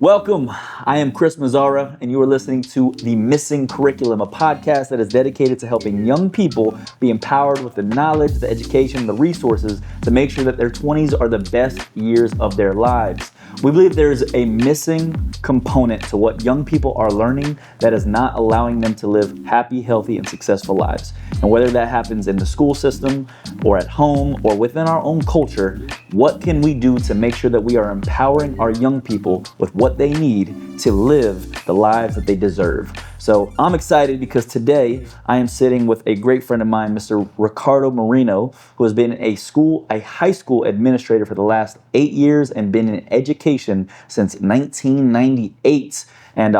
Welcome. I am Chris Mazzara, and you are listening to The Missing Curriculum, a podcast that is dedicated to helping young people be empowered with the knowledge, the education, the resources to make sure that their 20s are the best years of their lives. We believe there is a missing component to what young people are learning that is not allowing them to live happy, healthy, and successful lives. And whether that happens in the school system or at home or within our own culture, what can we do to make sure that we are empowering our young people with what they need to live the lives that they deserve? So I'm excited because today I am sitting with a great friend of mine, Mr. Ricardo Marino, who has been a high school administrator for the last 8 years and been in education since 1998. And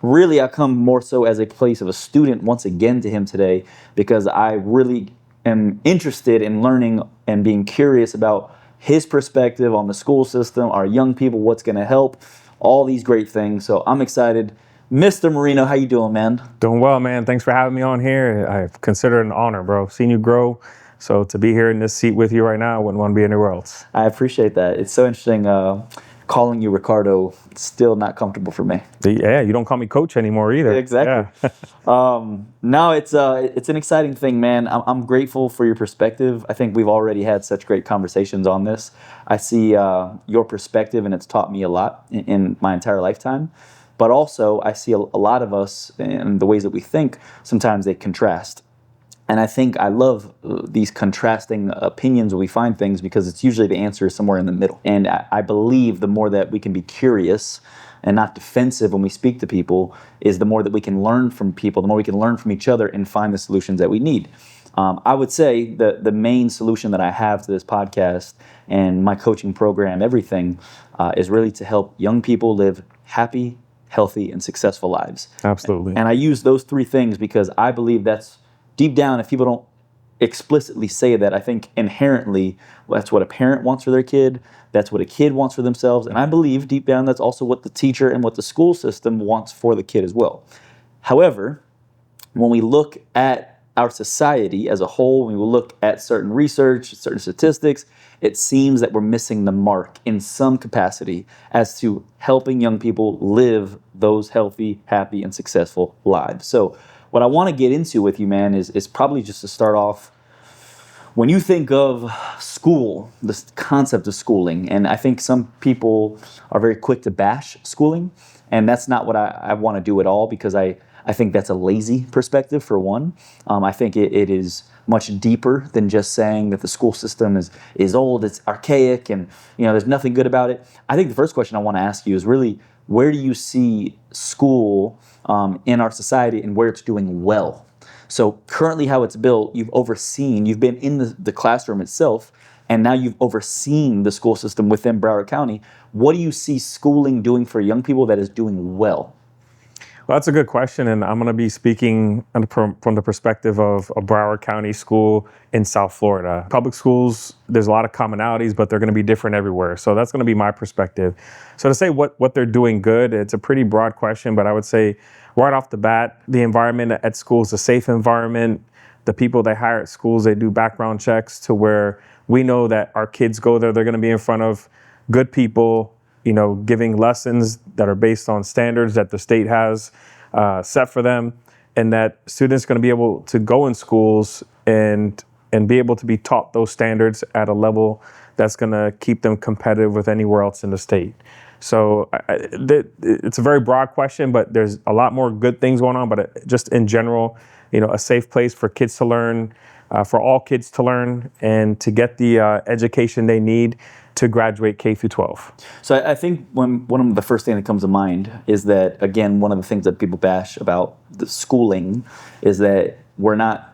really, I come more so as a place of a student once again to him today because I really am interested in learning and being curious about his perspective on the school system, our young people, what's going to help, all these great things. So I'm excited. Mr. Marino, how you doing, man? Doing well, man. Thanks for having me on here. I consider it an honor, bro. Seen you grow. So to be here in this seat with you right now, I wouldn't want to be anywhere else. I appreciate that. It's so interesting calling you Ricardo. It's still not comfortable for me. Yeah, you don't call me coach anymore either. Exactly. Yeah. No, it's an exciting thing, man. I'm grateful for your perspective. I think we've already had such great conversations on this. I see your perspective, and it's taught me a lot in my entire lifetime. But also, I see a lot of us and the ways that we think, sometimes they contrast. And I think I love these contrasting opinions when we find things because it's usually the answer is somewhere in the middle. And I believe the more that we can be curious and not defensive when we speak to people is the more that we can learn from people, the more we can learn from each other and find the solutions that we need. I would say that the main solution that I have to this podcast and my coaching program, everything, is really to help young people live happy, healthy, and successful lives. Absolutely. And I use those three things because I believe that's deep down, if people don't explicitly say that, I think inherently that's what a parent wants for their kid, that's what a kid wants for themselves, and I believe deep down that's also what the teacher and what the school system wants for the kid as well. However, when we look at our society as a whole, when we look at certain research, certain statistics, it seems that we're missing the mark in some capacity as to helping young people live those healthy, happy, and successful lives. So what I want to get into with you, man, is probably just to start off, when you think of school, this concept of schooling, and I think some people are very quick to bash schooling, and that's not what I want to do at all because I think that's a lazy perspective, for one. I think it is much deeper than just saying that the school system is old, it's archaic, and there's nothing good about it. I think the first question I want to ask you is really, where do you see school in our society and where it's doing well? So currently how it's built, you've been in the classroom itself, and now you've overseen the school system within Broward County. What do you see schooling doing for young people that is doing well? Well, that's a good question, and I'm going to be speaking from the perspective of a Broward County school in South Florida. Public schools, there's a lot of commonalities, but they're going to be different everywhere. So that's going to be my perspective. So to say what they're doing good, it's a pretty broad question, but I would say right off the bat, the environment at school is a safe environment. The people they hire at schools, they do background checks to where we know that our kids go there, they're going to be in front of good people, giving lessons that are based on standards that the state has set for them, and that students are going to be able to go in schools and be able to be taught those standards at a level that's going to keep them competitive with anywhere else in the state. So it's a very broad question, but there's a lot more good things going on. But just in general, a safe place for kids to learn, for all kids to learn, and to get the education they need to graduate K through 12. So I think one of the first thing that comes to mind is that, again, one of the things that people bash about the schooling is that we're not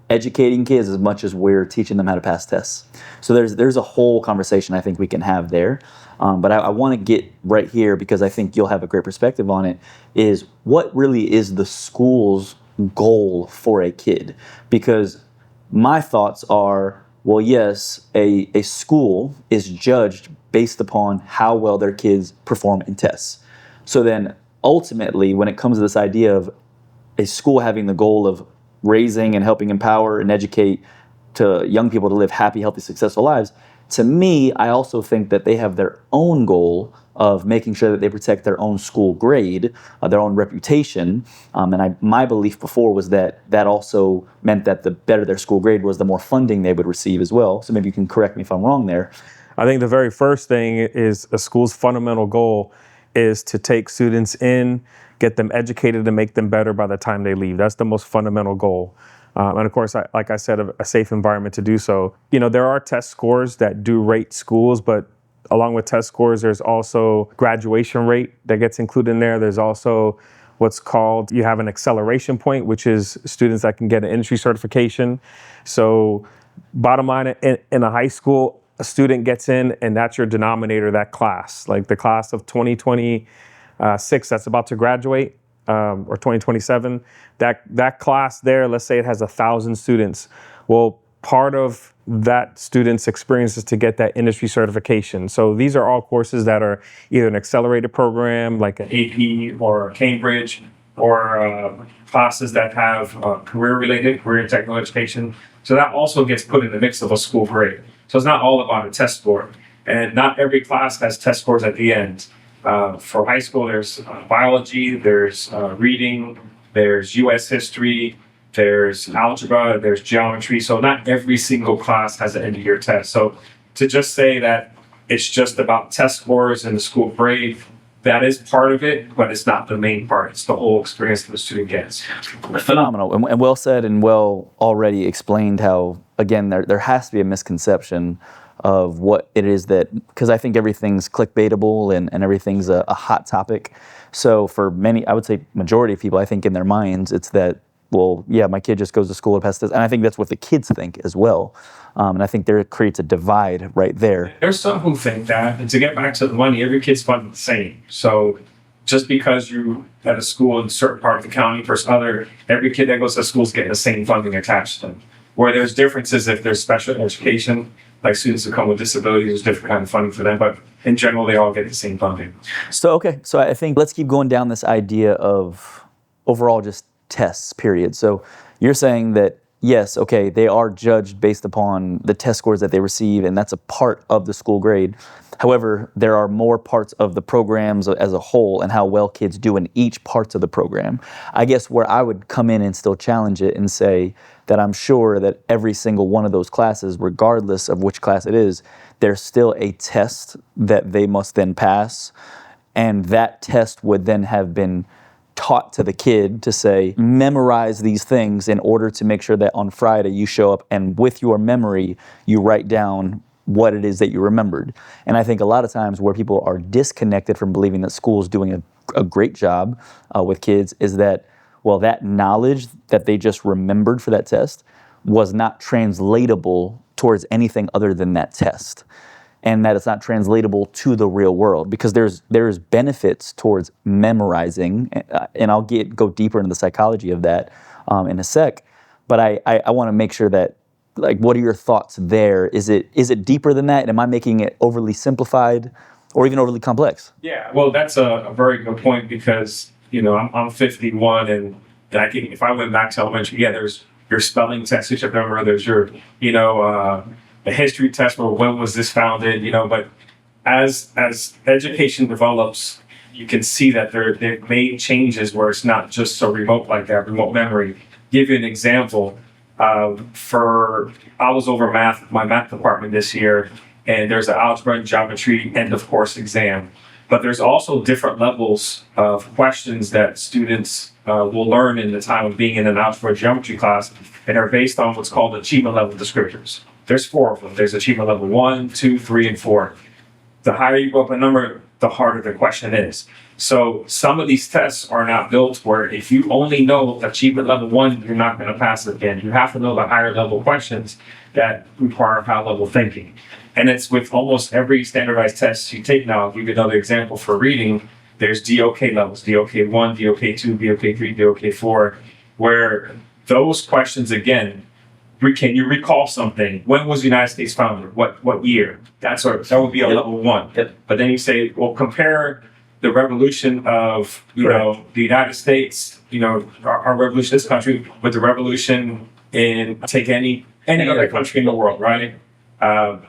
educating kids as much as we're teaching them how to pass tests. So there's a whole conversation I think we can have there. But I want to get right here because I think you'll have a great perspective on it, is what really is the school's goal for a kid? Because my thoughts are, well, yes, a school is judged based upon how well their kids perform in tests. So then ultimately, when it comes to this idea of a school having the goal of raising and helping empower and educate to young people to live happy, healthy, successful lives, to me, I also think that they have their own goal of making sure that they protect their own school grade, their own reputation. My belief before was that that also meant that the better their school grade was, the more funding they would receive as well. So maybe you can correct me if I'm wrong there. I think the very first thing is a school's fundamental goal is to take students in, get them educated, and make them better by the time they leave. That's the most fundamental goal. And of course, like I said, a safe environment to do so. You know, there are test scores that do rate schools, but along with test scores, there's also graduation rate that gets included in there. There's also what's called, you have an acceleration point, which is students that can get an industry certification. So bottom line, in a high school, a student gets in and that's your denominator, that class. Like the class of 2026 that's about to graduate, or 2027, that class there, let's say it has 1,000 students. Well, part of that student's experience is to get that industry certification. So these are all courses that are either an accelerated program like an AP or Cambridge, or classes that have career and technical education. So that also gets put in the mix of a school grade. So it's not all about a test score. And not every class has test scores at the end. For high school, there's biology, there's reading, there's US history, there's algebra, there's geometry. So not every single class has an end of year test. So to just say that it's just about test scores and the school grade, that is part of it, but it's not the main part. It's the whole experience that the student gets. Phenomenal, and well said, and well already explained how, again, there has to be a misconception of what it is that, because I think everything's clickbaitable and everything's a hot topic. So for many, I would say majority of people, I think in their minds, it's that, well, yeah, my kid just goes to school and passes this. And I think that's what the kids think as well. And I think there creates a divide right there. There's some who think that, and to get back to the money, every kid's funded the same. So just because you at a school in a certain part of the county versus other, every kid that goes to school is getting the same funding attached to them. Where there's differences if there's special education, like students who come with disabilities, there's different kind of funding for them, but in general, they all get the same funding. So I think let's keep going down this idea of overall just tests, period. So you're saying that, yes, okay, they are judged based upon the test scores that they receive, and that's a part of the school grade. However, there are more parts of the programs as a whole and how well kids do in each parts of the program. I guess where I would come in and still challenge it and say that I'm sure that every single one of those classes, regardless of which class it is, there's still a test that they must then pass, and that test would then have been taught to the kid to say, memorize these things in order to make sure that on Friday you show up and with your memory, you write down what it is that you remembered. And I think a lot of times where people are disconnected from believing that school is doing a great job with kids is that, well, that knowledge that they just remembered for that test was not translatable towards anything other than that test. And that it's not translatable to the real world, because there's benefits towards memorizing, and I'll go deeper into the psychology of that in a sec. But I want to make sure that, like, what are your thoughts there? Is it deeper than that? Am I making it overly simplified or even overly complex? Yeah, well, that's a very good point, because I'm 51, and if I went back to elementary, yeah, there's your spelling test, which I remember. There's your the history test, where when was this founded, but as education develops, you can see that they've made changes where it's not just so remote like that, remote memory. Give you an example. I was over my math department this year, and there's an algebra and geometry end of course exam. But there's also different levels of questions that students will learn in the time of being in an algebra geometry class, and are based on what's called achievement level descriptors. There's 4 of them. There's achievement level 1, 2, 3, and 4. The higher you go up in number, the harder the question is. So some of these tests are not built where if you only know achievement level 1, you're not going to pass it again. You have to know the higher level questions that require high level thinking. And it's with almost every standardized test you take now. I'll give you another example for reading. There's DOK levels, DOK 1, DOK 2, DOK 3, DOK 4, where those questions, again, can you recall something? When was the United States founded? What year? That would be a level 1. Yep. But then you say, well, compare the revolution of the United States, our revolution, this country, with the revolution in take any other country in the world, right?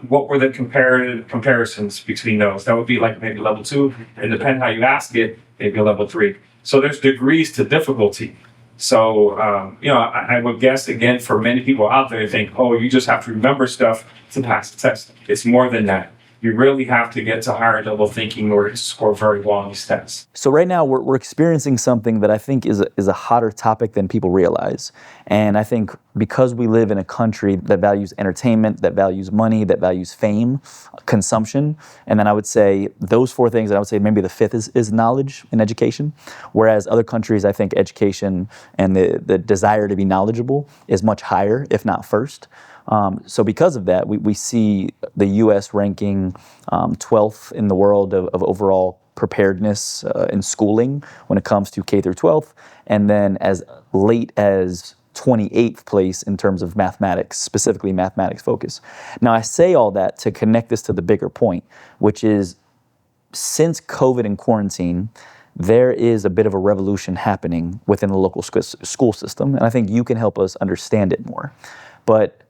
What were the comparisons between those? That would be like maybe level 2, and depending how you ask it, maybe a level 3. So there's degrees to difficulty. So, I would guess, again, for many people out there, they think, oh, you just have to remember stuff to pass the test. It's more than that. You really have to get to higher level thinking in order to score very well on these tests. So right now we're experiencing something that I think is a hotter topic than people realize. And I think because we live in a country that values entertainment, that values money, that values fame, consumption, and then I would say those 4 things, and I would say maybe the 5th is knowledge and education. Whereas other countries, I think education and the desire to be knowledgeable is much higher, if not first. So because of that, we see the U.S. ranking 12th in the world of overall preparedness in schooling when it comes to K through 12th, and then as late as 28th place in terms of mathematics, specifically mathematics focus. Now, I say all that to connect this to the bigger point, which is since COVID and quarantine, there is a bit of a revolution happening within the local school system, and I think you can help us understand it more. But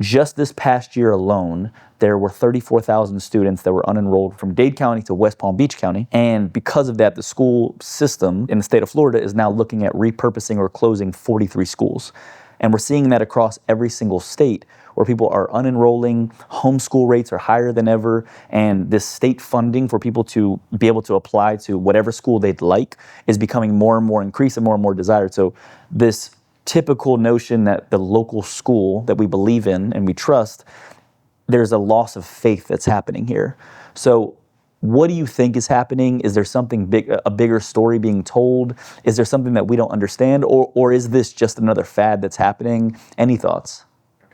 just this past year alone, there were 34,000 students that were unenrolled from Dade County to West Palm Beach County. And because of that, the school system in the state of Florida is now looking at repurposing or closing 43 schools. And we're seeing that across every single state where people are unenrolling, homeschool rates are higher than ever, and this state funding for people to be able to apply to whatever school they'd like is becoming more and more increased and more desired. So this typical notion that the local school that we believe in and we trust, there's a loss of faith that's happening here. So what do you think is happening? Is there something big, a bigger story being told? Is there something that we don't understand? Or is this just another fad that's happening? Any thoughts?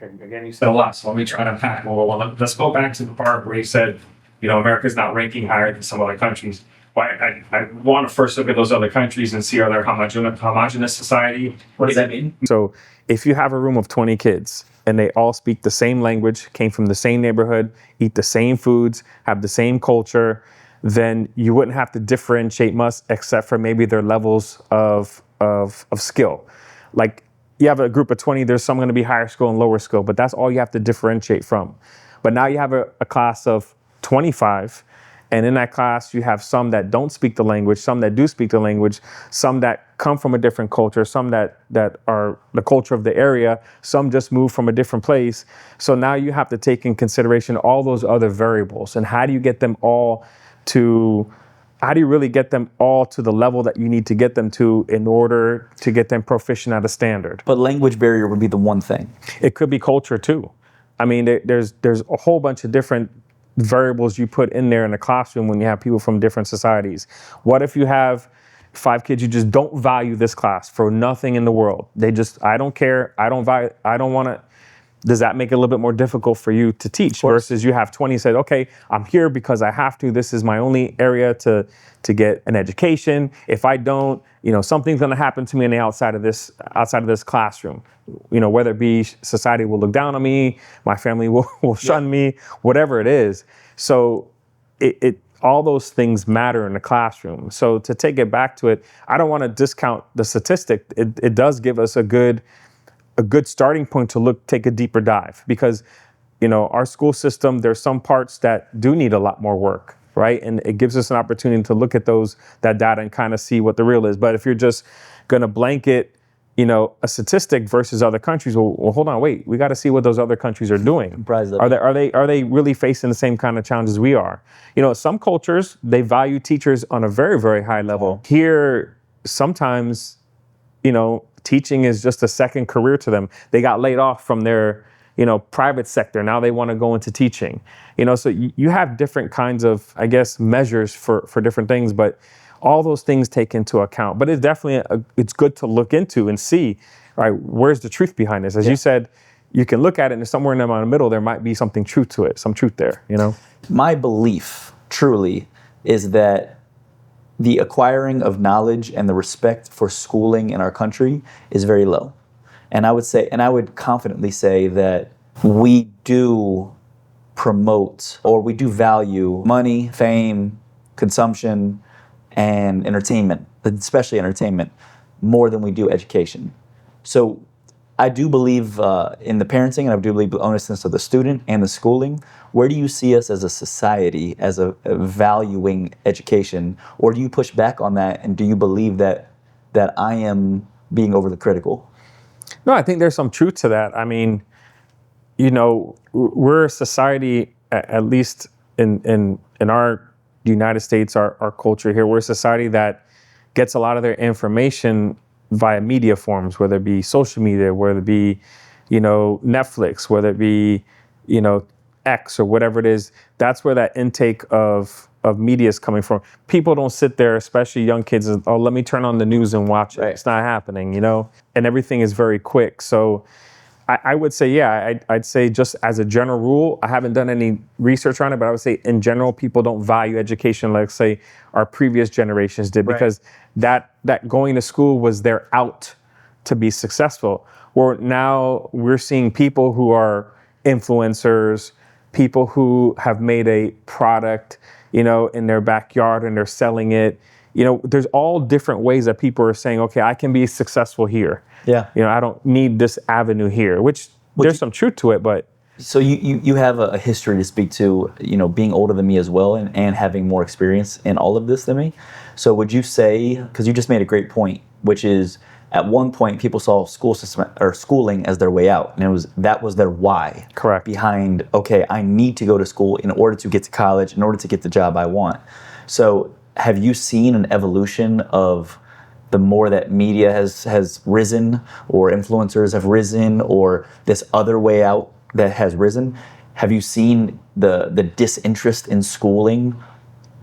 Okay, again, you said a lot, so let me try to unpack more. Well, let's go back to the part where you said, America's not ranking higher than some other countries. Well, I want to first look at those other countries and see, are they homogenous society? What does that mean? So if you have a room of 20 kids and they all speak the same language, came from the same neighborhood, eat the same foods, have the same culture, then you wouldn't have to differentiate much except for maybe their levels of skill. Like you have a group of 20, there's some going to be higher skill and lower skill, but that's all you have to differentiate from. But now you have a class of 25, and in that class, you have some that don't speak the language, some that do speak the language, some that come from a different culture, some that are the culture of the area, some just moved from a different place. So now you have to take in consideration all those other variables. And how do you really get them all to the level that you need to get them to in order to get them proficient at a standard? But language barrier would be the one thing. It could be culture too. I mean, there's a whole bunch of different variables you put in there in the classroom when you have people from different societies. What if you have 5 kids, you just don't value this class for nothing in the world? I don't care. I don't want to. Does that make it a little bit more difficult for you to teach versus you have 20 said, okay, I'm here because I have to. This is my only area to get an education. If I don't, something's going to happen to me on the outside of this classroom. Whether it be society will look down on me, my family will shun me, whatever it is. So all those things matter in the classroom. So to take it back to it, I don't want to discount the statistic. It does give us a good starting point to take a deeper dive, because our school system, there's some parts that do need a lot more work, right? And it gives us an opportunity to look at that data and kind of see what the real is. But if you're just going to blanket a statistic versus other countries, well, hold on, wait, we got to see what those other countries are doing. Are they really facing the same kind of challenges we are? Some cultures, they value teachers on a very, very high level. Here, sometimes, teaching is just a second career to them. They got laid off from their, private sector. Now they want to go into teaching. So you have different kinds of, I guess, measures for different things, but all those things take into account. But it's definitely, it's good to look into and see, right, where's the truth behind this? As you said, you can look at it and somewhere in the middle, there might be something true to it, some truth there, My belief, truly, is that the acquiring of knowledge and the respect for schooling in our country is very low. And I would confidently say that we do promote, or we do value money, fame, consumption, and entertainment, especially entertainment, more than we do education. So I do believe in the parenting, and I do believe the onusness of the student and the schooling. Where do you see us as a society, as a valuing education, or do you push back on that? And do you believe that I am being overly critical? No, I think there's some truth to that. I mean, we're a society, at least in our United States, our culture here, we're a society that gets a lot of their information via media forms, whether it be social media, whether it be, Netflix, whether it be, X or whatever it is. That's where that intake of media is coming from. People don't sit there, especially young kids, and, oh, let me turn on the news and watch it. Right. It's not happening, and everything is very quick. So I would say, yeah, I'd say just as a general rule, I haven't done any research on it, but I would say in general, people don't value education like, say, our previous generations did, Right. because that going to school was their out to be successful. Where now we're seeing people who are influencers, people who have made a product, in their backyard and they're selling it. There's all different ways that people are saying, okay, I can be successful here. Yeah. I don't need this avenue here, which there's some truth to it, but. So you have a history to speak to, being older than me as well, and having more experience in all of this than me. So would you say, because you just made a great point, which is at one point people saw school system or schooling as their way out, and that was their why. Correct. Behind, okay, I need to go to school in order to get to college, in order to get the job I want. So have you seen an evolution of the more that media has risen, or influencers have risen, or this other way out that has risen? Have you seen the disinterest in schooling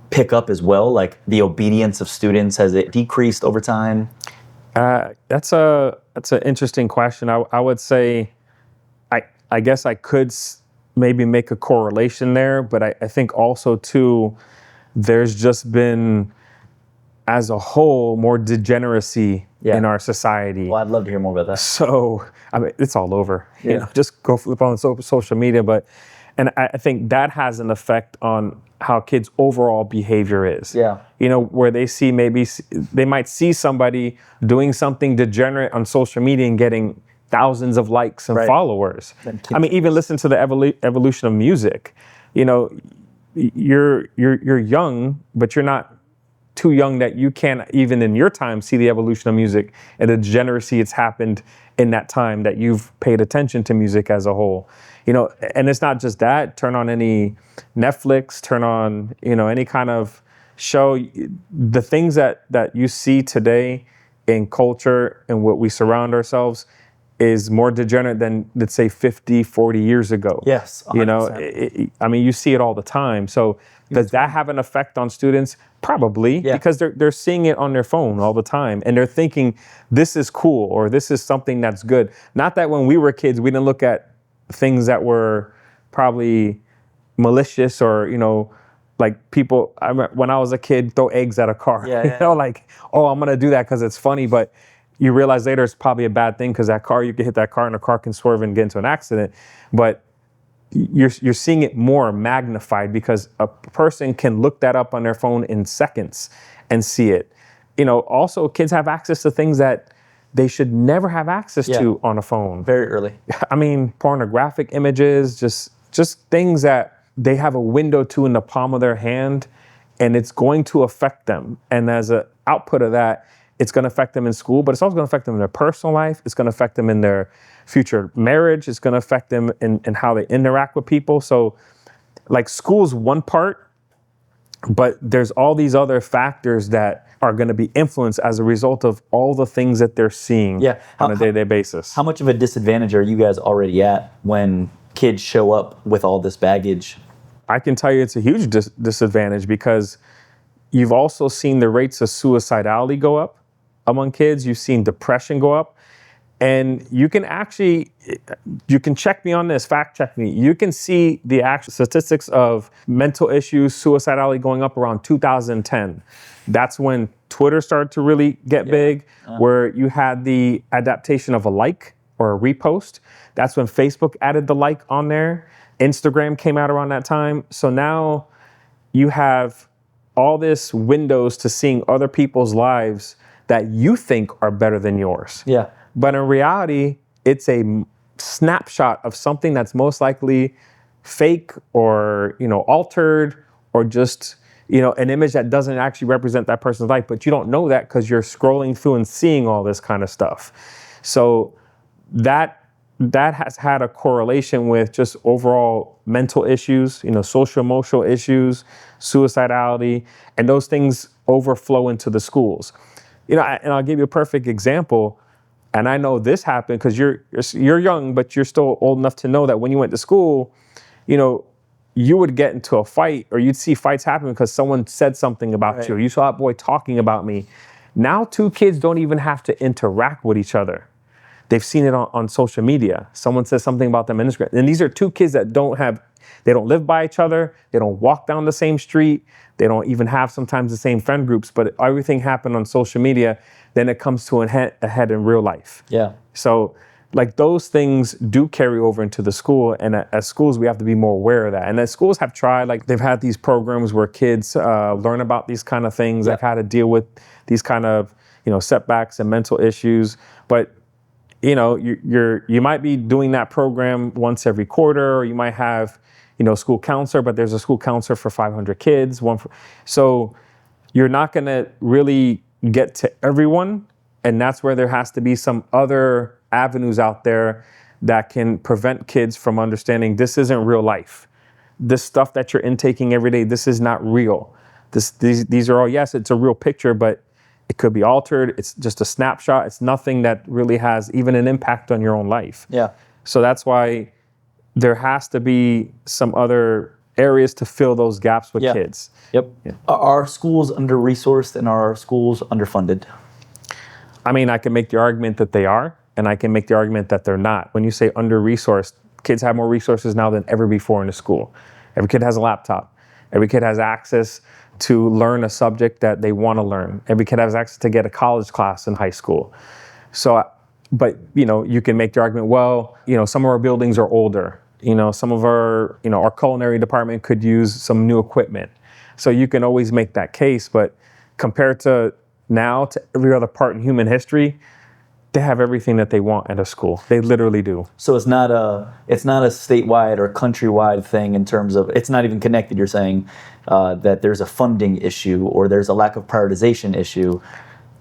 pick up as well? Like the obedience of students, has it decreased over time? That's an interesting question. I would say, I guess I could maybe make a correlation there, but I think also too, there's just been, as a whole, more degeneracy in our society. Well, I'd love to hear more about that. So, I mean, it's all over. Yeah. Just go flip on social media. And I think that has an effect on how kids' overall behavior is. Yeah. Where they might see somebody doing something degenerate on social media and getting thousands of likes and Right. followers. I mean, even listen to the evolution of music. You're young, but you're not too young that you can't even in your time see the evolution of music and the degeneracy it's happened in that time that you've paid attention to music as a whole. And it's not just that. Turn on any Netflix, turn on, any kind of show. The things that you see today in culture and what we surround ourselves is more degenerate than, let's say, 50, 40 years ago. Yes, 100%. I mean, you see it all the time. So does that have an effect on students? Probably, because they're seeing it on their phone all the time, and they're thinking this is cool or this is something that's good. Not that when we were kids, we didn't look at things that were probably malicious or, like people, when I was a kid, throw eggs at a car, like, oh, I'm going to do that because it's funny. But you realize later it's probably a bad thing, because that car, you can hit that car and the car can swerve and get into an accident. But you're seeing it more magnified, because a person can look that up on their phone in seconds and see it. Also kids have access to things that they should never have access to on a phone. Very early. I mean, pornographic images, just things that they have a window to in the palm of their hand, and it's going to affect them. And as an output of that, it's going to affect them in school, but it's also going to affect them in their personal life. It's going to affect them in their future marriage. It's going to affect them in how they interact with people. So, like, school's one part, but there's all these other factors that are going to be influenced as a result of all the things that they're seeing on a day-to-day basis. How much of a disadvantage are you guys already at when kids show up with all this baggage? I can tell you it's a huge disadvantage, because you've also seen the rates of suicidality go up among kids. You've seen depression go up. And you can check me on this, fact check me. You can see the actual statistics of mental issues, suicidality going up around 2010. That's when Twitter started to really get big, where you had the adaptation of a like or a repost. That's when Facebook added the like on there. Instagram came out around that time. So now you have all this windows to seeing other people's lives that you think are better than yours. Yeah. But in reality, it's a snapshot of something that's most likely fake or, altered, or just, an image that doesn't actually represent that person's life. But you don't know that because you're scrolling through and seeing all this kind of stuff. So that has had a correlation with just overall mental issues, social emotional issues, suicidality, and those things overflow into the schools. And I'll give you a perfect example. And I know this happened because you're young, but you're still old enough to know that when you went to school, you would get into a fight, or you'd see fights happen because someone said something about you. You saw that boy talking about me. Now 2 kids don't even have to interact with each other. They've seen it on social media. Someone says something about them on Instagram. And these are 2 kids that don't live by each other. They don't walk down the same street. They don't even have sometimes the same friend groups, but everything happened on social media. Then it comes to a head in real life. Yeah. So like those things do carry over into the school, and as schools, we have to be more aware of that. And as schools have tried, like they've had these programs where kids learn about these kind of things, like how to deal with these kind of, setbacks and mental issues. But you might be doing that program once every quarter, or you might have, school counselor, but there's a school counselor for 500 kids. So you're not going to really get to everyone. And that's where there has to be some other avenues out there that can prevent kids from understanding this isn't real life. This stuff that you're intaking every day, this is not real. These are all, yes, it's a real picture, but it could be altered. It's just a snapshot. It's nothing that really has even an impact on your own life. Yeah. So that's why there has to be some other areas to fill those gaps with kids. Yep. Yeah. Are schools under-resourced and are our schools underfunded? I mean, I can make the argument that they are, and I can make the argument that they're not. When you say under-resourced, kids have more resources now than ever before in the school. Every kid has a laptop. Every kid has access to learn a subject that they want to learn. Every kid has access to get a college class in high school. So, but, you can make the argument, well, some of our buildings are older. Some of our, our culinary department could use some new equipment. So you can always make that case, but compared to now to every other part in human history, they have everything that they want at a school. They literally do. So it's not a statewide or countrywide thing in terms of, it's not even connected, you're saying, that there's a funding issue or there's a lack of prioritization issue.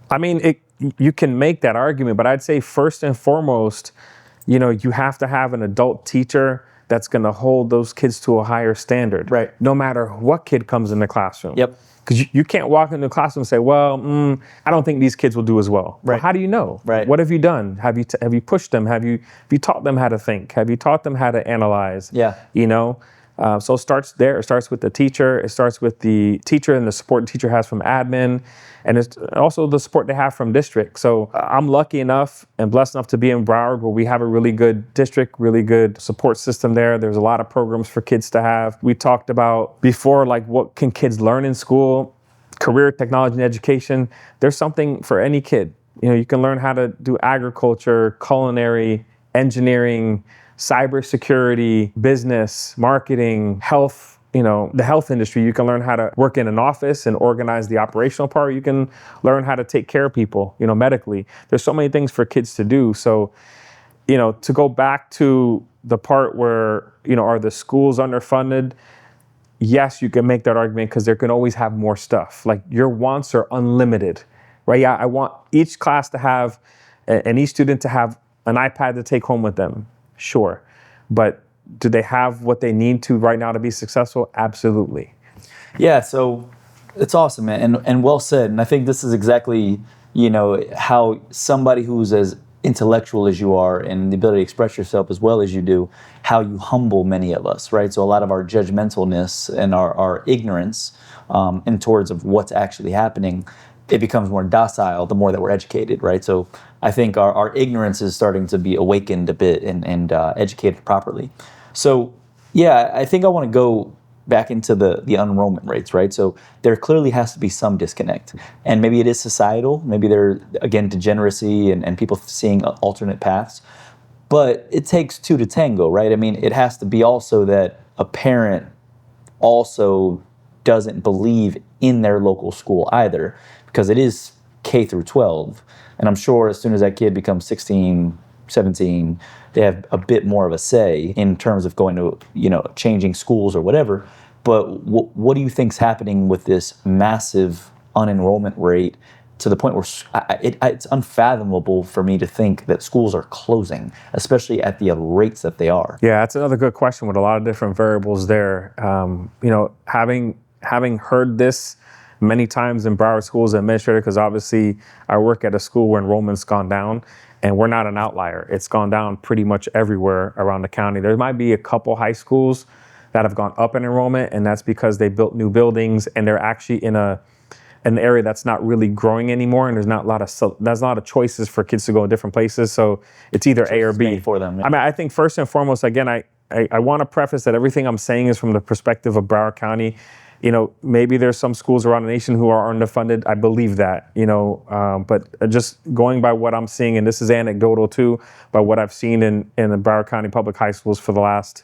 I mean, you can make that argument, but I'd say first and foremost, you have to have an adult teacher that's going to hold those kids to a higher standard. Right. No matter what kid comes in the classroom. Yep. Because you can't walk into the classroom and say, well, I don't think these kids will do as well. Right. Well, how do you know? Right. What have you done? Have you pushed them? Have you taught them how to think? Have you taught them how to analyze? Yeah. So it starts there. It starts with the teacher. It starts with the teacher and the support the teacher has from admin. And it's also the support they have from district. So I'm lucky enough and blessed enough to be in Broward where we have a really good district, really good support system there. There's a lot of programs for kids to have. We talked about before, like what can kids learn in school, career, technology, and education. There's something for any kid. You can learn how to do agriculture, culinary, engineering, cybersecurity, business, marketing, health, the health industry. You can learn how to work in an office and organize the operational part. You can learn how to take care of people, medically. There's so many things for kids to do. So, to go back to the part where, are the schools underfunded? Yes, you can make that argument because they can always have more stuff. Like your wants are unlimited, right? Yeah, I want each class to have, and each student to have an iPad to take home with them. Sure. But do they have what they need to right now to be successful? Absolutely. Yeah, so it's awesome, man, and well said. And I think this is exactly, how somebody who's as intellectual as you are and the ability to express yourself as well as you do, how you humble many of us, right? So a lot of our judgmentalness and our ignorance in towards of what's actually happening, it becomes more docile the more that we're educated, right? So I think our ignorance is starting to be awakened a bit and educated properly. So yeah, I think I want to go back into the unenrollment rates, right? So there clearly has to be some disconnect. And maybe it is societal, maybe there, again, degeneracy and people seeing alternate paths. But it takes 2 to tango, right? I mean, it has to be also that a parent also doesn't believe in their local school either, because it is K through 12. And I'm sure as soon as that kid becomes 16, 17, they have a bit more of a say in terms of going to, changing schools or whatever. But what do you think's happening with this massive unenrollment rate to the point where it's unfathomable for me to think that schools are closing, especially at the rates that they are? Yeah, that's another good question with a lot of different variables there. Having heard this many times in Broward schools as administrator, because obviously I work at a school where enrollment's gone down, and we're not an outlier. It's gone down pretty much everywhere around the county. There might be a couple high schools that have gone up in enrollment, and that's because they built new buildings and they're actually in an area that's not really growing anymore, and there's not a lot of choices for kids to go in different places. So it's either A or B for them. Yeah. I mean, I think first and foremost, again, I want to preface that everything I'm saying is from the perspective of Broward County. Maybe there's some schools around the nation who are underfunded. I believe that, but just going by what I'm seeing, and this is anecdotal too, by what I've seen in the Broward County public high schools for the last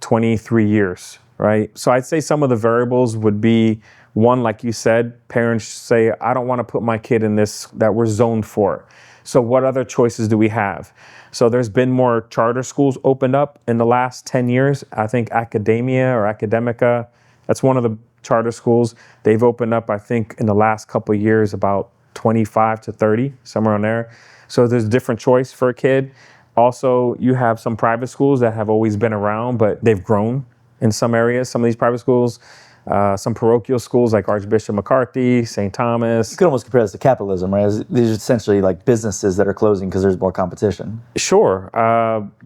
23 years, right? So I'd say some of the variables would be, one, like you said, parents say, I don't want to put my kid in this that we're zoned for. So what other choices do we have? So there's been more charter schools opened up in the last 10 years. I think Academia or Academica, that's one of the charter schools. They've opened up, I think, in the last couple of years, about 25 to 30, somewhere on there. So there's a different choice for a kid. Also, you have some private schools that have always been around, but they've grown in some areas, some of these private schools. Some parochial schools like Archbishop McCarthy, St. Thomas. You could almost compare this to capitalism, right? These are essentially like businesses that are closing because there's more competition. Sure.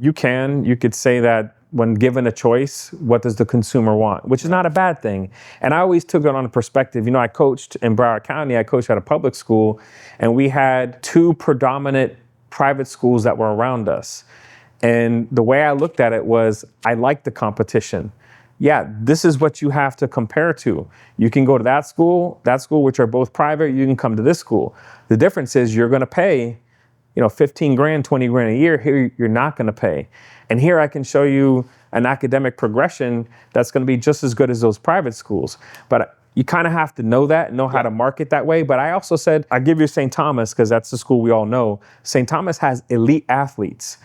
You could say that when given a choice, what does the consumer want? Which is not a bad thing. And I always took it on a perspective. I coached in Broward County. I coached at a public school, and we had two predominant private schools that were around us. And the way I looked at it was, I liked the competition. Yeah, this is what you have to compare to. You can go to that school, which are both private. You can come to this school. The difference is you're going to pay, 15 grand, 20 grand a year. Here, you're not going to pay. And here I can show you an academic progression that's going to be just as good as those private schools. But you kind of have to know that, know how to market that way. But I also said, I give you St. Thomas because that's the school we all know. St. Thomas has elite athletes.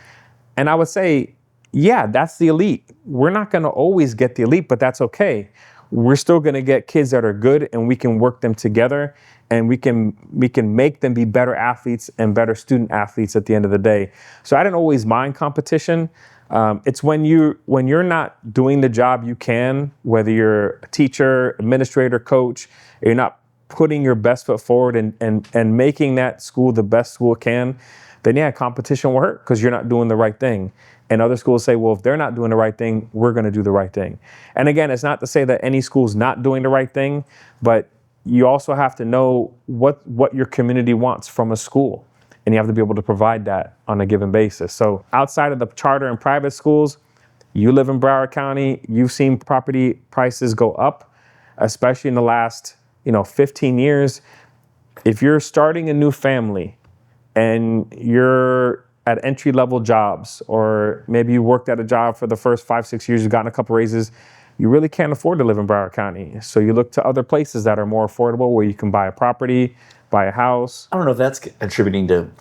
And I would say, yeah, that's the elite. We're not going to always get the elite, but that's okay. We're still going to get kids that are good, and we can work them together, and we can make them be better athletes and better student athletes at the end of the day. So I didn't always mind competition. It's when you're not doing the job you can, whether you're a teacher, administrator, coach, you're not putting your best foot forward and making that school the best school it can, then yeah, competition will hurt because you're not doing the right thing. And other schools say, well, if they're not doing the right thing, we're going to do the right thing. And again, it's not to say that any school's not doing the right thing, but you also have to know what your community wants from a school. And you have to be able to provide that on a given basis. So outside of the charter and private schools, you live in Broward County, you've seen property prices go up, especially in the last 15 years. If you're starting a new family and you're at entry-level jobs, or maybe you worked at a job for the first 5-6 years, you've gotten a couple raises, you really can't afford to live in Broward County. So you look to other places that are more affordable, where you can buy a property, buy a house. I don't know if that's contributing to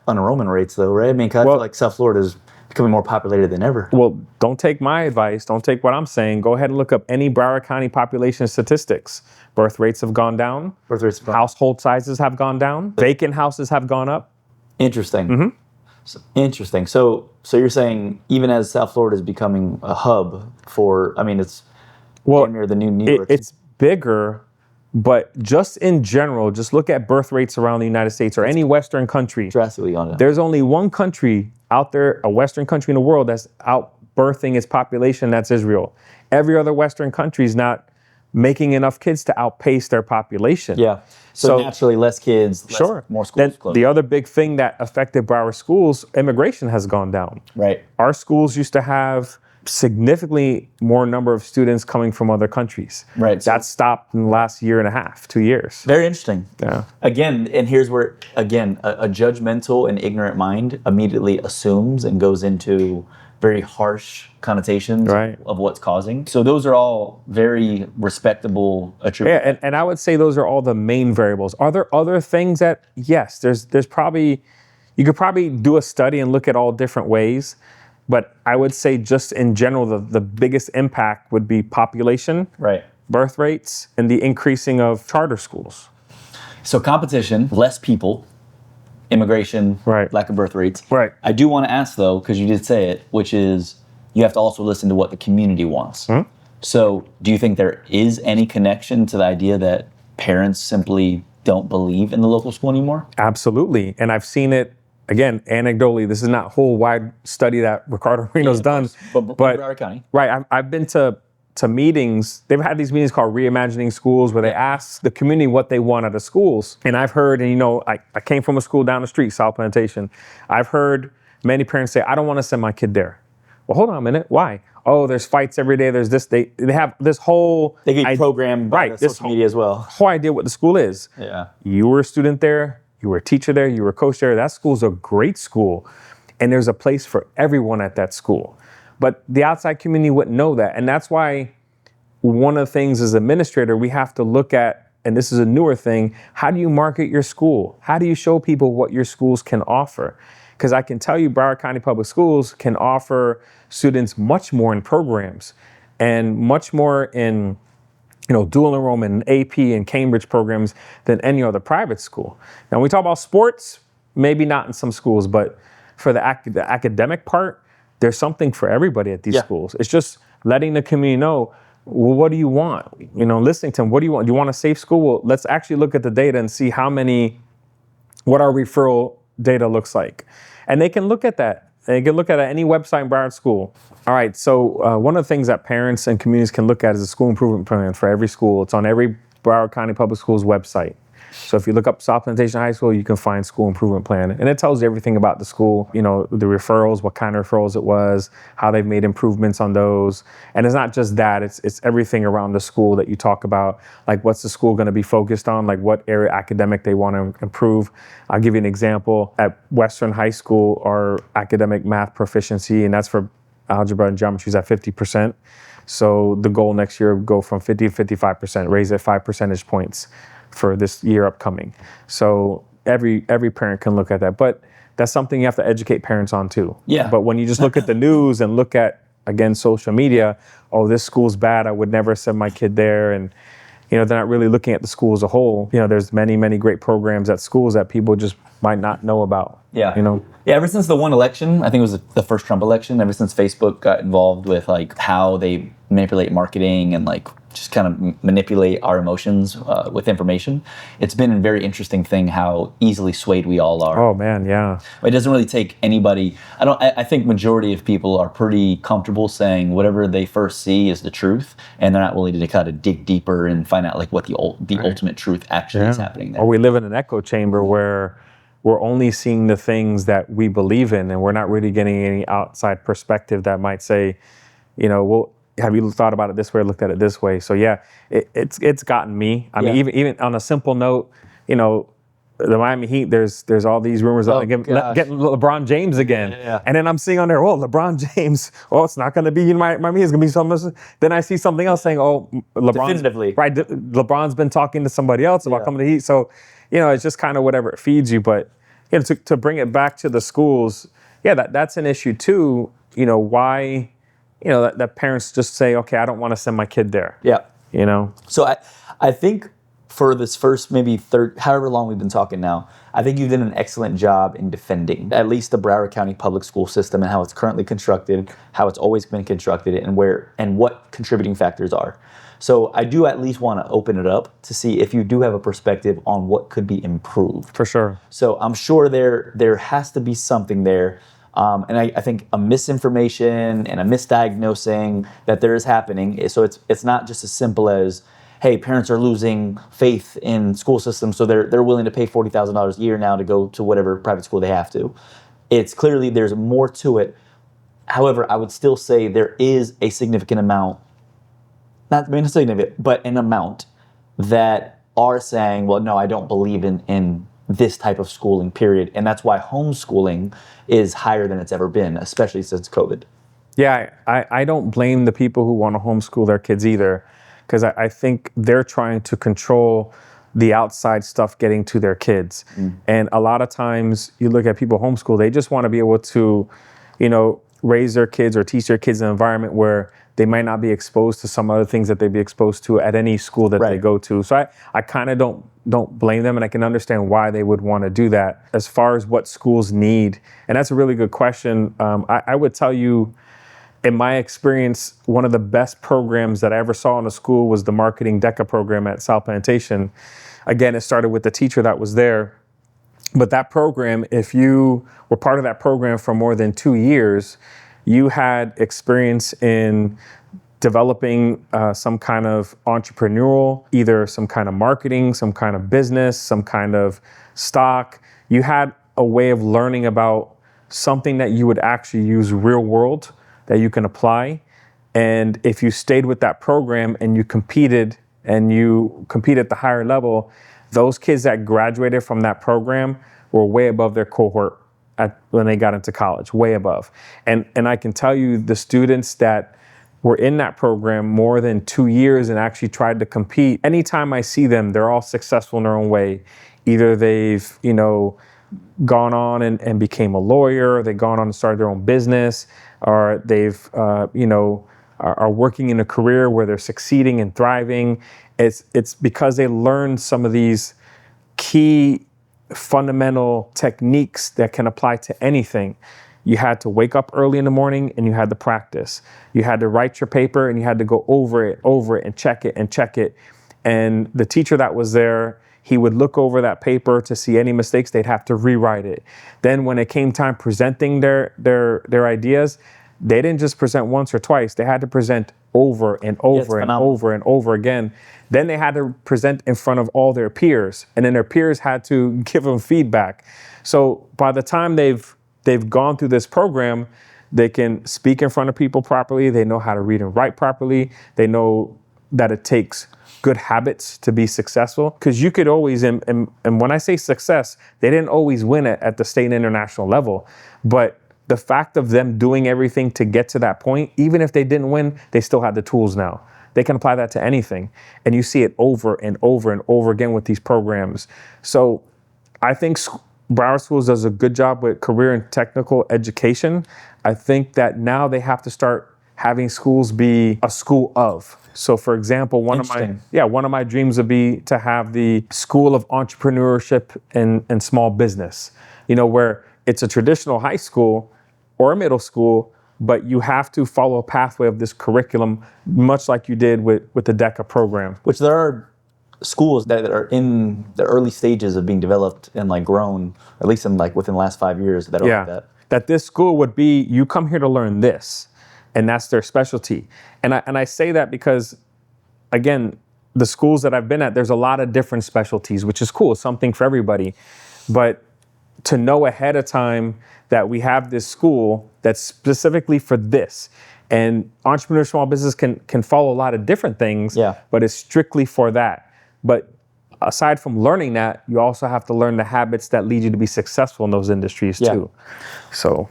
unenrollment rates, though, right? I mean, 'cause I feel like South Florida is becoming more populated than ever. Well, don't take my advice. Don't take what I'm saying. Go ahead and look up any Broward County population statistics. Birth rates have gone down. Household sizes have gone down. Vacant houses have gone up. Interesting. Mm-hmm. Interesting. So you're saying even as South Florida is becoming a hub for, it's damn near the new New York. It's bigger, but just in general, just look at birth rates around the United States or any Western country. Drastically on it. There's only one country out there, a Western country in the world, that's outbirthing its population. That's Israel. Every other Western country is not making enough kids to outpace their population. Yeah. So naturally, less kids, more schools then closed. The other big thing that affected Broward schools, immigration has gone down. Right. Our schools used to have significantly more number of students coming from other countries. Right. That stopped in the last year and a half, 2 years. Very interesting. Yeah. Again, and here's where, a judgmental and ignorant mind immediately assumes and goes into very harsh connotations of what's causing. So those are all very respectable attributes. Yeah, and I would say those are all the main variables. Are there other things that, yes, there's probably, You could probably do a study and look at all different ways, but I would say just in general, the biggest impact would be population, Right. birth rates, and the increasing of charter schools. So competition, less people, immigration, Right. lack of birth rates. Right. I do want to ask though, because you did say it, which is you have to also listen to what the community wants. So do you think there is any connection to the idea that parents simply don't believe in the local school anymore? Absolutely. And I've seen it, again, anecdotally. This is not a whole wide study that Ricardo Reno's done. But Broward County. Right. I've been to meetings. They've had these meetings called Reimagining Schools where they ask the community what they want out of schools. And I've heard, and I came from a school down the street, South Plantation. I've heard many parents say, I don't want to send my kid there. Well, hold on a minute. Why? Oh, there's fights every day. There's this. They have this whole. They get programmed by the social media as well. Whole idea what the school is. Yeah. You were a student there. You were a teacher there. You were a coach there. That school's a great school, and there's a place for everyone at that school. But the outside community wouldn't know that, and that's why one of the things as administrator we have to look at. And this is a newer thing. How do you market your school? How do you show people what your schools can offer? Because I can tell you Broward County Public Schools can offer students much more in programs and much more in dual enrollment and AP and Cambridge programs than any other private school. Now, when we talk about sports, maybe not in some schools, but for the academic part, there's something for everybody at these schools. It's just letting the community know, well, what do you want? Listening to them, what do you want? Do you want a safe school? Well, let's actually look at the data and see what our referral data looks like. And they can look at that. They can look at any website in Broward School. All right, so one of the things that parents and communities can look at is a school improvement plan for every school. It's on every Broward County Public Schools website. So if you look up South Plantation High School, you can find school improvement plan. And it tells you everything about the school, the referrals, what kind of referrals it was, how they've made improvements on those. And it's not just that, it's everything around the school that you talk about, like what's the school going to be focused on, like what area academic they want to improve. I'll give you an example. At Western High School, our academic math proficiency, and that's for algebra and geometry, is at 50%. So the goal next year would go from 50 to 55%, raise it 5 percentage points for this year upcoming. So every parent can look at that. But that's something you have to educate parents on too. Yeah. But when you just look at the news and look at, again, social media, oh, this school's bad, I would never send my kid there. And, they're not really looking at the school as a whole. There's many, many great programs at schools that people just might not know about. Yeah. Yeah, ever since the one election, I think it was the first Trump election, ever since Facebook got involved with how they manipulate marketing and just kind of manipulate our emotions with information, it's been a very interesting thing how easily swayed we all are. Oh man, yeah. It doesn't really take anybody. I think majority of people are pretty comfortable saying whatever they first see is the truth, and they're not willing to kind of dig deeper and find out what the ultimate truth actually is happening there. Or we live in an echo chamber where we're only seeing the things that we believe in, and we're not really getting any outside perspective that might say, well, have you thought about it this way or looked at it this way? So yeah, it's gotten me. I mean, even on a simple note, the Miami Heat, there's all these rumors of getting LeBron James again. Yeah. And then I'm seeing on there, LeBron James, it's not going to be in Miami, it's going to be something. Then I see something else saying, LeBron. Definitively. Right, LeBron's been talking to somebody else about coming to the Heat. So, it's just kind of whatever it feeds you. But to bring it back to the schools, that's an issue too. Why, that parents just say, okay, I don't want to send my kid there. Yeah. So I think for this first maybe however long we've been talking now, I think you've done an excellent job in defending at least the Broward County public school system and how it's currently constructed, how it's always been constructed, and what contributing factors are. So I do at least want to open it up to see if you do have a perspective on what could be improved. For sure. So I'm sure there has to be something there. And I think a misinformation and a misdiagnosing that there is happening. So it's not just as simple as, hey, parents are losing faith in school systems, so they're willing to pay $40,000 a year now to go to whatever private school they have to. It's clearly there's more to it. However, I would still say there is a significant amount, not maybe significant, but an amount that are saying, well, no, I don't believe in this type of schooling, period. And that's why homeschooling is higher than it's ever been, especially since COVID. Yeah, I don't blame the people who want to homeschool their kids either, because I think they're trying to control the outside stuff getting to their kids. And a lot of times you look at people homeschool, they just want to be able to, raise their kids or teach their kids in an environment where they might not be exposed to some other things that they'd be exposed to at any school that they go to. So I kind of don't blame them, and I can understand why they would want to do that. As far as what schools need, and that's a really good question. I would tell you, in my experience, one of the best programs that I ever saw in a school was the Marketing DECA program at South Plantation. Again, it started with the teacher that was there. But that program, if you were part of that program for more than 2 years, you had experience in developing some kind of entrepreneurial, either some kind of marketing, some kind of business, some kind of stock. You had a way of learning about something that you would actually use real world, that you can apply. And if you stayed with that program and you competed at the higher level, those kids that graduated from that program were way above their cohort when they got into college, way above. And I can tell you, the students that were in that program more than 2 years and actually tried to compete, anytime I see them, they're all successful in their own way. Either they've, gone on and became a lawyer, they've gone on and started their own business, or they've, are working in a career where they're succeeding and thriving. It's because they learned some of these key fundamental techniques that can apply to anything. You had to wake up early in the morning and you had to practice. You had to write your paper and you had to go over it and check it. And the teacher that was there, he would look over that paper to see any mistakes. They'd have to rewrite it. Then when it came time presenting their ideas, they didn't just present once or twice. They had to present over and over and over and over again. Then they had to present in front of all their peers, and then their peers had to give them feedback. So by the time they've gone through this program, they can speak in front of people properly. They know how to read and write properly. They know that it takes good habits to be successful, because you could always, and when I say success, they didn't always win it at the state and international level, but the fact of them doing everything to get to that point, even if they didn't win, they still had the tools now. They can apply that to anything. And you see it over and over and over again with these programs. So I think Broward Schools does a good job with career and technical education. I think that now they have to start having schools be a school of. So for example, one of my dreams would be to have the School of Entrepreneurship and Small Business, where it's a traditional high school or a middle school, but you have to follow a pathway of this curriculum, much like you did with the DECA program. Which there are schools that are in the early stages of being developed and grown, at least in within the last 5 years that are like that. That this school would be, you come here to learn this, and that's their specialty. And I say that because, again, the schools that I've been at, there's a lot of different specialties, which is cool, something for everybody. But to know ahead of time that we have this school that's specifically for this, and entrepreneur small business can follow a lot of different things, but it's strictly for that. But aside from learning that, you also have to learn the habits that lead you to be successful in those industries too. So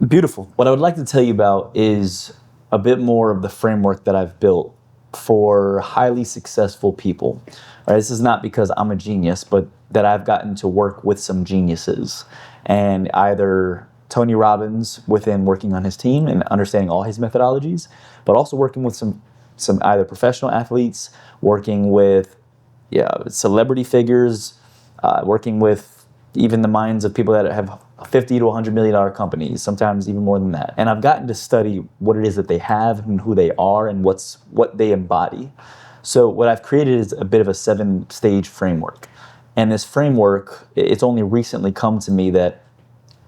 beautiful. What I would like to tell you about is a bit more of the framework that I've built for highly successful people. Right? This is not because I'm a genius, but that I've gotten to work with some geniuses. And either Tony Robbins within working on his team and understanding all his methodologies, but also working with some either professional athletes, working with celebrity figures, working with even the minds of people that have $50 to $100 million companies, sometimes even more than that. And I've gotten to study what it is that they have and who they are and what they embody. So what I've created is a bit of a 7-stage framework. And this framework, it's only recently come to me that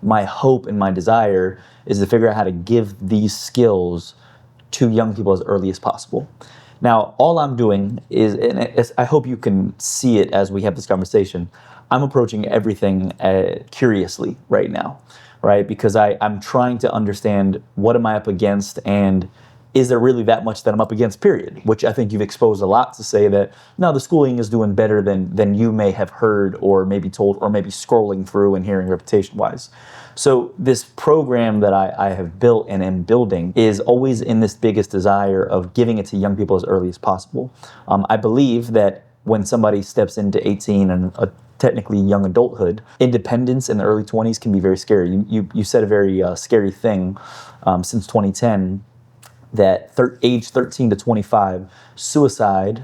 my hope and my desire is to figure out how to give these skills to young people as early as possible. Now, all I'm doing is, and I hope you can see it as we have this conversation, I'm approaching everything curiously right now, right? Because I'm trying to understand what am I up against, and is there really that much that I'm up against, period? Which I think you've exposed a lot to say that, no, the schooling is doing better than you may have heard or maybe told or maybe scrolling through and hearing reputation-wise. So this program that I have built and am building is always in this biggest desire of giving it to young people as early as possible. I believe that when somebody steps into 18 and a technically young adulthood, independence in the early 20s can be very scary. You said a very scary thing since 2010, that age 13 to 25, suicide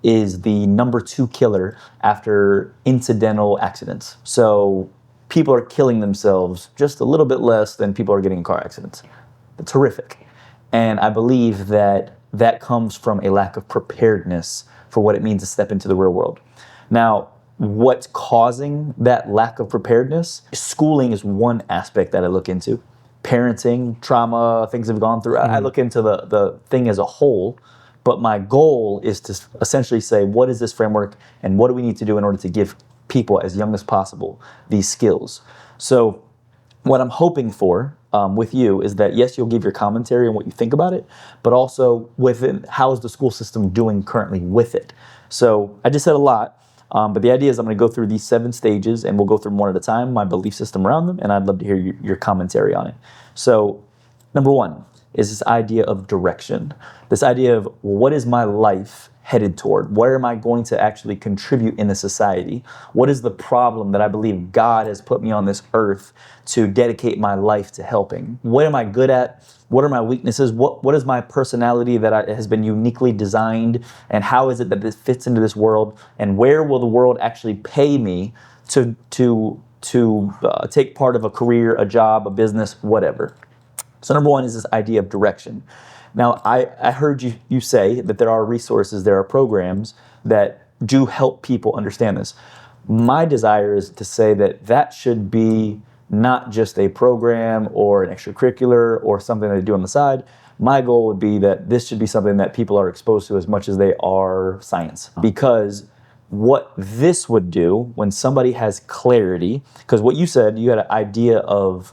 is the number 2 killer after incidental accidents. So people are killing themselves just a little bit less than people are getting in car accidents. That's horrific. And I believe that that comes from a lack of preparedness for what it means to step into the real world. Now, what's causing that lack of preparedness? Schooling is one aspect that I look into. Parenting, trauma, things have gone through. I look into the thing as a whole, but my goal is to essentially say, what is this framework and what do we need to do in order to give people as young as possible these skills? So what I'm hoping for with you is that, yes, you'll give your commentary on what you think about it, but also within how is the school system doing currently with it? So I just said a lot, but the idea is I'm going to go through these 7 stages and we'll go through them one at a time, my belief system around them, and I'd love to hear your commentary on it. So number 1 is this idea of direction, this idea of what is my life headed toward? Where am I going to actually contribute in the society? What is the problem that I believe God has put me on this earth to dedicate my life to helping? What am I good at? What are my weaknesses? What is my personality that has been uniquely designed? And how is it that this fits into this world? And where will the world actually pay me to take part of a career, a job, a business, whatever? So number 1 is this idea of direction. Now, I heard you say that there are resources, there are programs that do help people understand this. My desire is to say that that should be not just a program or an extracurricular or something that they do on the side. My goal would be that this should be something that people are exposed to as much as they are science. Because what this would do when somebody has clarity, because what you said, you had an idea of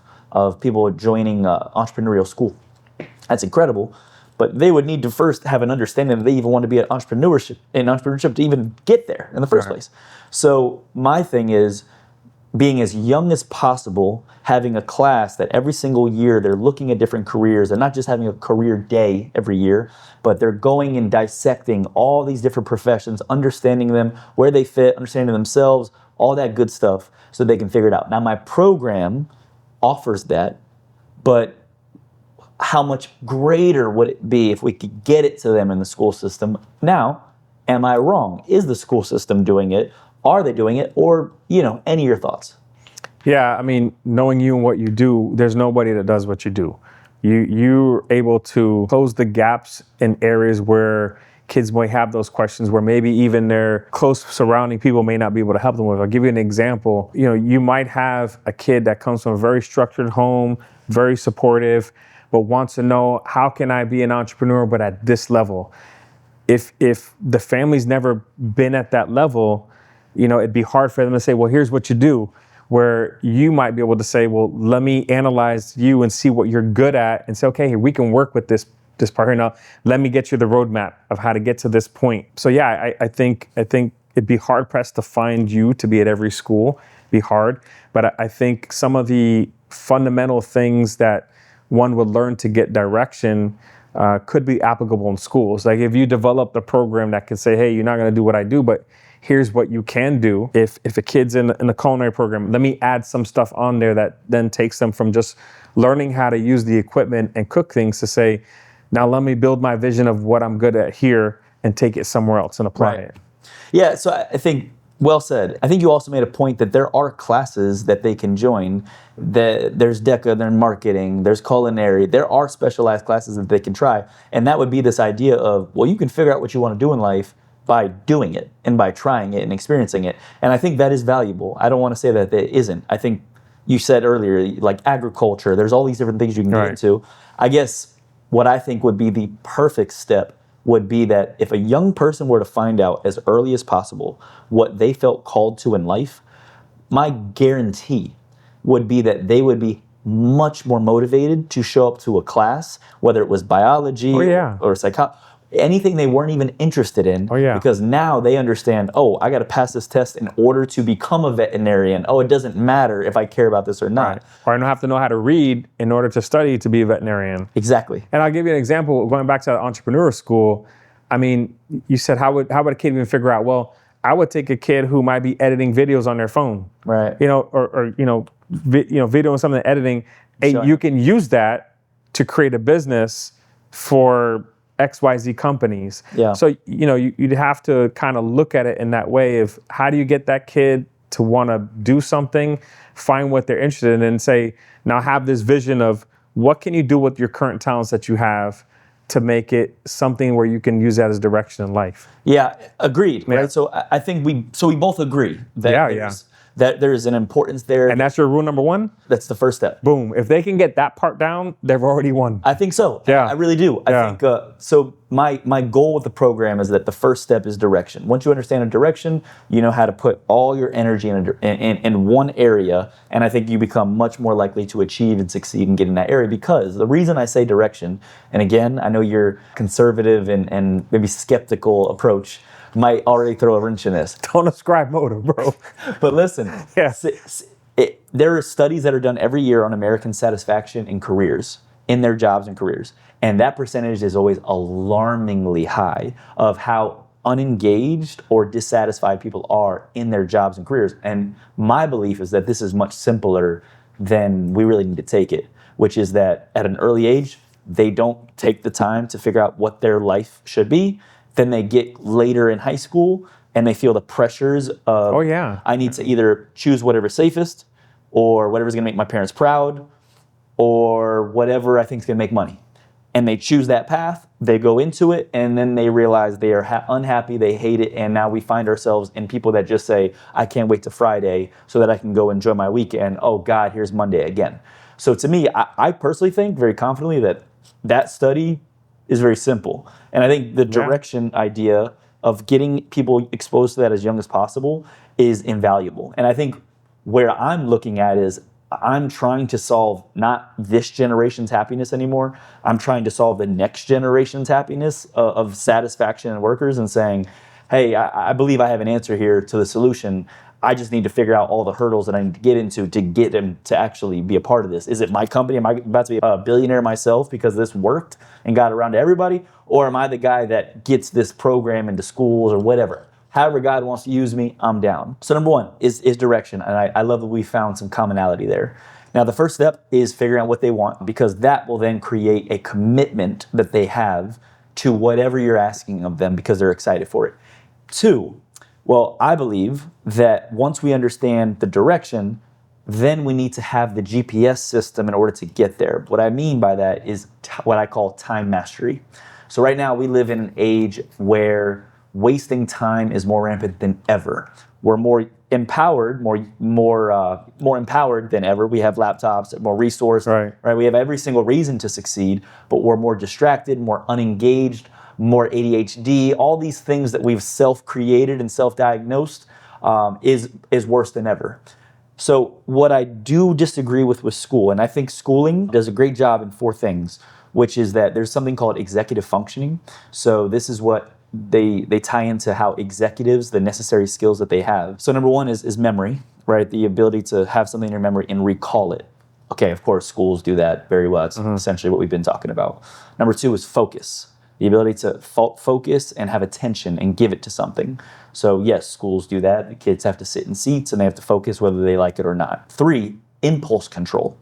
people joining entrepreneurial school. That's incredible. But they would need to first have an understanding that they even want to be in entrepreneurship to even get there in the first place. So my thing is being as young as possible, having a class that every single year they're looking at different careers and not just having a career day every year, but they're going and dissecting all these different professions, understanding them, where they fit, understanding themselves, all that good stuff so they can figure it out. Now my program offers that, but how much greater would it be if we could get it to them in the school system? Now, am I wrong? Is the school system doing it? Are they doing it? Or, any of your thoughts? Yeah, I mean, knowing you and what you do, there's nobody that does what you do. You're able to close the gaps in areas where kids might have those questions, where maybe even their close surrounding people may not be able to help them with. I'll give you an example. You might have a kid that comes from a very structured home, very supportive, but wants to know, how can I be an entrepreneur but at this level? If the family's never been at that level, it'd be hard for them to say, well, here's what you do. Where you might be able to say, well, let me analyze you and see what you're good at and say, okay, here, we can work with this part here. Now, let me get you the roadmap of how to get to this point. So yeah, I think it'd be hard pressed to find you to be at every school, be hard. But I think some of the fundamental things that one would learn to get direction could be applicable in schools. Like if you developed a program that can say, hey, you're not going to do what I do, but here's what you can do. If a kid's in a culinary program, let me add some stuff on there that then takes them from just learning how to use the equipment and cook things to say, now let me build my vision of what I'm good at here and take it somewhere else and apply it. Yeah, so I think, well said. I think you also made a point that there are classes that they can join. There's DECA, there's marketing, there's culinary. There are specialized classes that they can try. And that would be this idea of, well, you can figure out what you want to do in life by doing it and by trying it and experiencing it. And I think that is valuable. I don't want to say that it isn't. I think you said earlier, like agriculture, there's all these different things you can get into. I guess what I think would be the perfect step would be that if a young person were to find out as early as possible what they felt called to in life, my guarantee would be that they would be much more motivated to show up to a class, whether it was biology or psychology, anything they weren't even interested in, because now they understand, oh, I got to pass this test in order to become a veterinarian. Oh, it doesn't matter if I care about this or not. Right. Or I don't have to know how to read in order to study to be a veterinarian. Exactly. And I'll give you an example. Going back to the entrepreneur school, I mean, you said how would a kid even figure out? Well, I would take a kid who might be editing videos on their phone, Right. or video and something editing. Hey, Sure. you can use that to create a business for XYZ companies. Yeah. So you'd have to kind of look at it in that way of how do you get that kid to want to do something, find what they're interested in, and say, now have this vision of what can you do with your current talents that you have to make it something where you can use that as direction in life. Yeah, agreed. Yeah. Right. So I think we both agree that that there's an importance there. And that's your rule number one? That's the first step. Boom. If they can get that part down, they've already won. I think so. Yeah. I really do. I think so. My goal with the program is that the first step is direction. Once you understand a direction, you know how to put all your energy in one area, and I think you become much more likely to achieve and succeed and get in that area. Because the reason I say direction, and again, I know your conservative and maybe skeptical approach might already throw a wrench in this. Don't ascribe motive, bro. But listen, Yeah. There are studies that are done every year on American satisfaction in careers, in their jobs and careers. And that percentage is always alarmingly high of how unengaged or dissatisfied people are in their jobs and careers. And my belief is that this is much simpler than we really need to take it, which is that at an early age, they don't take the time to figure out what their life should be. Then they get later in high school and they feel the pressures of, I need to either choose whatever's safest or whatever's going to make my parents proud or whatever I think is going to make money. And they choose that path, they go into it, and then they realize they are unhappy, they hate it, and now we find ourselves in people that just say, I can't wait to Friday so that I can go enjoy my weekend. Oh God, here's Monday again. So to me, I personally think very confidently that study is very simple. And I think the direction idea of getting people exposed to that as young as possible is invaluable. And I think where I'm looking at is I'm trying to solve not this generation's happiness anymore. I'm trying to solve the next generation's happiness of satisfaction in workers and saying, hey, I believe I have an answer here to the solution. I just need to figure out all the hurdles that I need to get into to get them to actually be a part of this. Is it my company? Am I about to be a billionaire myself because this worked and got around to everybody? Or am I the guy that gets this program into schools or whatever? However God wants to use me, I'm down. So number one is direction. And I love that we found some commonality there. Now the first step is figuring out what they want, because that will then create a commitment that they have to whatever you're asking of them because they're excited for it. Two, well, I believe that once we understand the direction, then we need to have the GPS system in order to get there. What I mean by that is what I call time mastery. So right now we live in an age where wasting time is more rampant than ever. We're more empowered, more empowered than ever. We have laptops, more resourced, right? We have every single reason to succeed, but we're more distracted, more unengaged, more ADHD. All these things that we've self-created and self-diagnosed is worse than ever. So what I do disagree with school, and I think schooling does a great job in four things, which is that there's something called executive functioning. So this is what they tie into how executives, the necessary skills that they have. So number one is memory, right? The ability to have something in your memory and recall it. Okay, of course, schools do that very well. It's essentially what we've been talking about. Number two is focus. The ability to focus and have attention and give it to something. So yes, schools do that. The kids have to sit in seats and they have to focus whether they like it or not. Three, impulse control.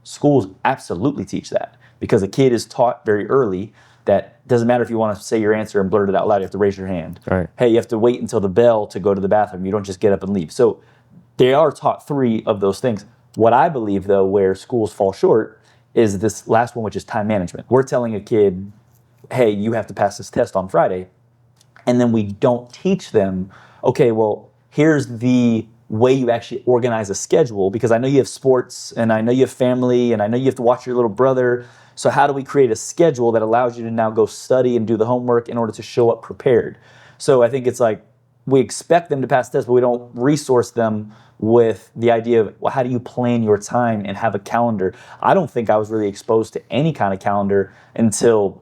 Schools absolutely teach that because a kid is taught very early that doesn't matter if you want to say your answer and blurt it out loud, you have to raise your hand. Right. Hey, you have to wait until the bell to go to the bathroom. You don't just get up and leave. So they are taught three of those things. What I believe, though, where schools fall short is this last one, which is time management. We're telling a kid, hey, you have to pass this test on Friday. And then we don't teach them, okay, well, here's the way you actually organize a schedule, because I know you have sports and I know you have family and I know you have to watch your little brother. So how do we create a schedule that allows you to now go study and do the homework in order to show up prepared? So I think it's like we expect them to pass tests, but we don't resource them with the idea of, well, how do you plan your time and have a calendar? I don't think I was really exposed to any kind of calendar until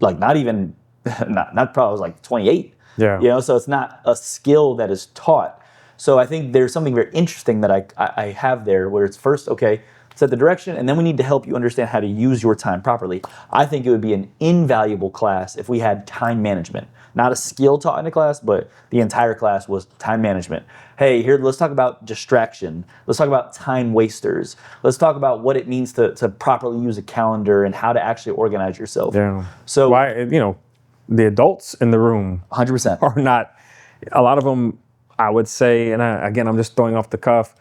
like not probably I was like 28. Yeah. You know, so it's not a skill that is taught. So I think there's something very interesting that I have there where it's first, okay, set the direction, and then we need to help you understand how to use your time properly. I think it would be an invaluable class if we had time management. Not a skill taught in a class, but the entire class was time management. Hey, here, let's talk about distraction. Let's talk about time wasters. Let's talk about what it means to properly use a calendar and how to actually organize yourself. Yeah. So, Why, the adults in the room 100%. are not, a lot of them, I would say, and again, I'm just throwing off the cuff,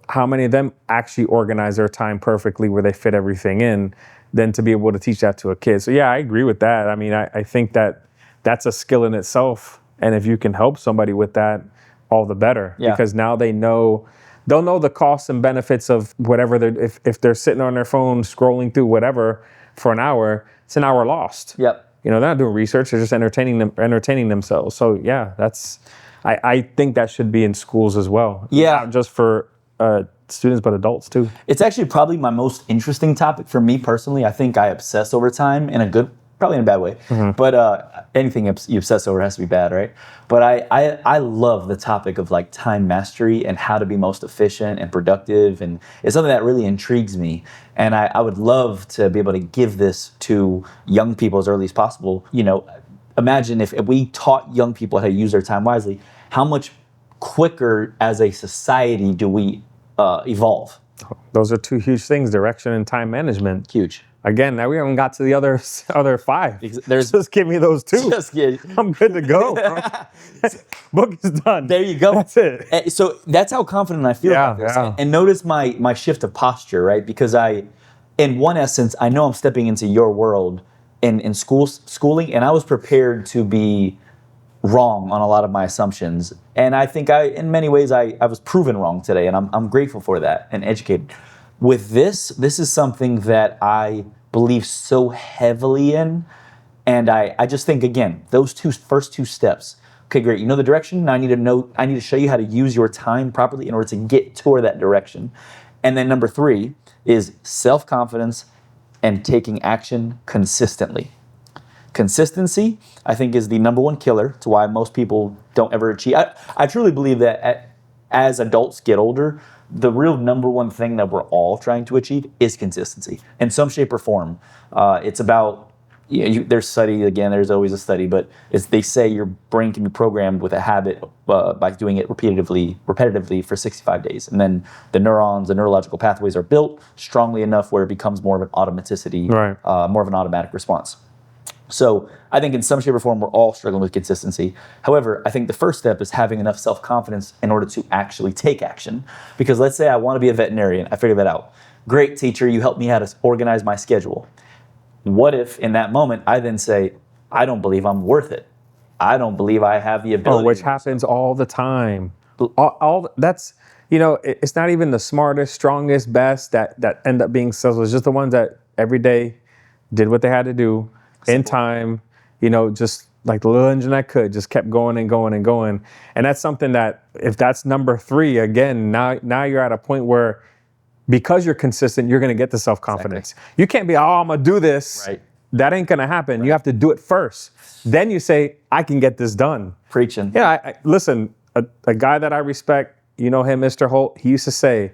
how many of them actually organize their time perfectly where they fit everything in, than to be able to teach that to a kid. So yeah, I agree with that. I mean, I think that that's a skill in itself. And if you can help somebody with that, all the better. Yeah. Because now they'll know the costs and benefits of whatever if they're sitting on their phone scrolling through whatever for an hour, it's an hour lost. Yep. They're not doing research, they're just entertaining themselves. So yeah, I think that should be in schools as well. Yeah. Not just for students, but adults too. It's actually probably my most interesting topic for me personally. I think I obsess over time probably in a bad way. But anything you obsess over has to be bad, right? But I love the topic of like time mastery and how to be most efficient and productive. And it's something that really intrigues me. And I would love to be able to give this to young people as early as possible. Imagine if we taught young people how to use their time wisely, how much quicker as a society do we evolve? Those are two huge things: direction and time management. Huge. Again, now we haven't got to the other five. Just give me those two. Just kidding. I'm good to go. Book is done. There you go. That's it. So that's how confident I feel about this. Yeah. And notice my shift of posture, right? Because in one essence, I know I'm stepping into your world in schooling, and I was prepared to be wrong on a lot of my assumptions. And I think in many ways, I was proven wrong today, and I'm grateful for that and educated. With this is something that I believe so heavily in. And I just think, again, those first two steps. Okay, great. You know the direction. Now I need to show you how to use your time properly in order to get toward that direction. And then number 3 is self-confidence and taking action consistently. Consistency, I think, is the number one killer to why most people don't ever achieve. I truly believe that as adults get older, the real number one thing that we're all trying to achieve is consistency in some shape or form. It's about, there's study, again, there's always a study, but they say your brain can be programmed with a habit by doing it repetitively for 65 days. And then the neurological pathways are built strongly enough where it becomes more of an automaticity, Right. More of an automatic response. So I think in some shape or form, we're all struggling with consistency. However, I think the first step is having enough self-confidence in order to actually take action. Because let's say I want to be a veterinarian. I figured that out. Great, teacher, you helped me how to organize my schedule. What if in that moment I then say, I don't believe I'm worth it. I don't believe I have the ability. Which happens all the time. That's, it's not even the smartest, strongest, best that end up being successful. It's just the ones that every day did what they had to do. Simple. In time, just like the little engine that could, just kept going and going and going. And that's something that, if that's number 3, again, now you're at a point where, because you're consistent, you're going to get the self-confidence. Exactly. You can't be, I'm going to do this. Right. That ain't going to happen. Right. You have to do it first. Then you say, I can get this done. Preaching. Yeah, listen, a guy that I respect, him, Mr. Holt, he used to say,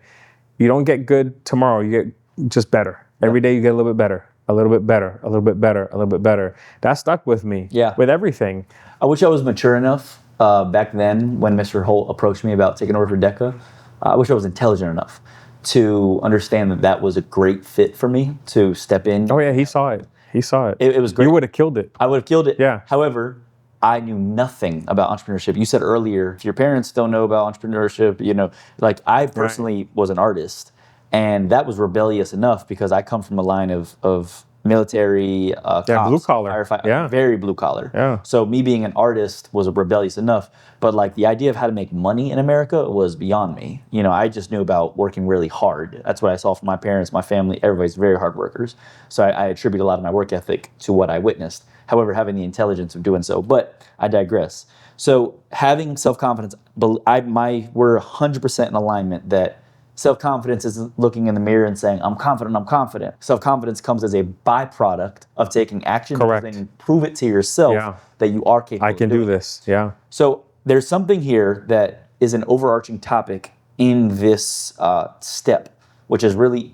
you don't get good tomorrow, you get just better. Yep. Every day you get a little bit better. A little bit better, a little bit better, a little bit better. That stuck with me. Yeah. With everything. I wish I was mature enough back then when Mr. Holt approached me about taking over for DECA. I wish I was intelligent enough to understand that was a great fit for me to step in. Oh yeah, he saw it. It was great. You would have killed it. I would have killed it. Yeah. However, I knew nothing about entrepreneurship. You said earlier, if your parents don't know about entrepreneurship, like I personally was an artist. And that was rebellious enough because I come from a line of military, cops, blue collar, firefighter, very blue collar. Yeah. So me being an artist was rebellious enough, but like the idea of how to make money in America was beyond me. I just knew about working really hard. That's what I saw from my parents, my family. Everybody's very hard workers. So I attribute a lot of my work ethic to what I witnessed. However, having the intelligence of doing so. But I digress. So having self-confidence, we're 100% in alignment that self-confidence isn't looking in the mirror and saying, I'm confident. Self-confidence comes as a byproduct of taking action. Correct. And then prove it to yourself that you are capable I can of doing do this, yeah. So there's something here that is an overarching topic in this step which is really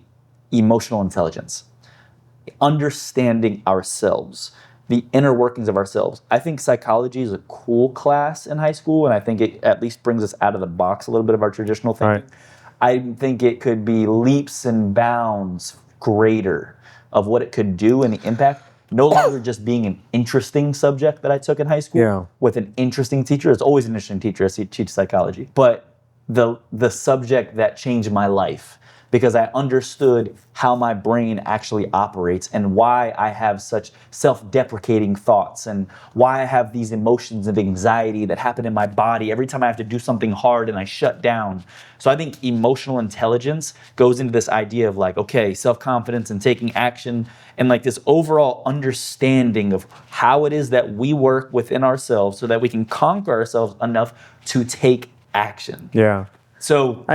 emotional intelligence, understanding ourselves, the inner workings of ourselves. I think psychology is a cool class in high school, and I think it at least brings us out of the box a little bit of our traditional thinking. I think it could be leaps and bounds greater of what it could do and the impact. No longer just being an interesting subject that I took in high school with an interesting teacher. It's always an interesting teacher. I teach psychology. But the subject that changed my life, because I understood how my brain actually operates and why I have such self-deprecating thoughts and why I have these emotions of anxiety that happen in my body every time I have to do something hard and I shut down. So I think emotional intelligence goes into this idea of like, okay, self-confidence and taking action and like this overall understanding of how it is that we work within ourselves so that we can conquer ourselves enough to take action. Yeah. So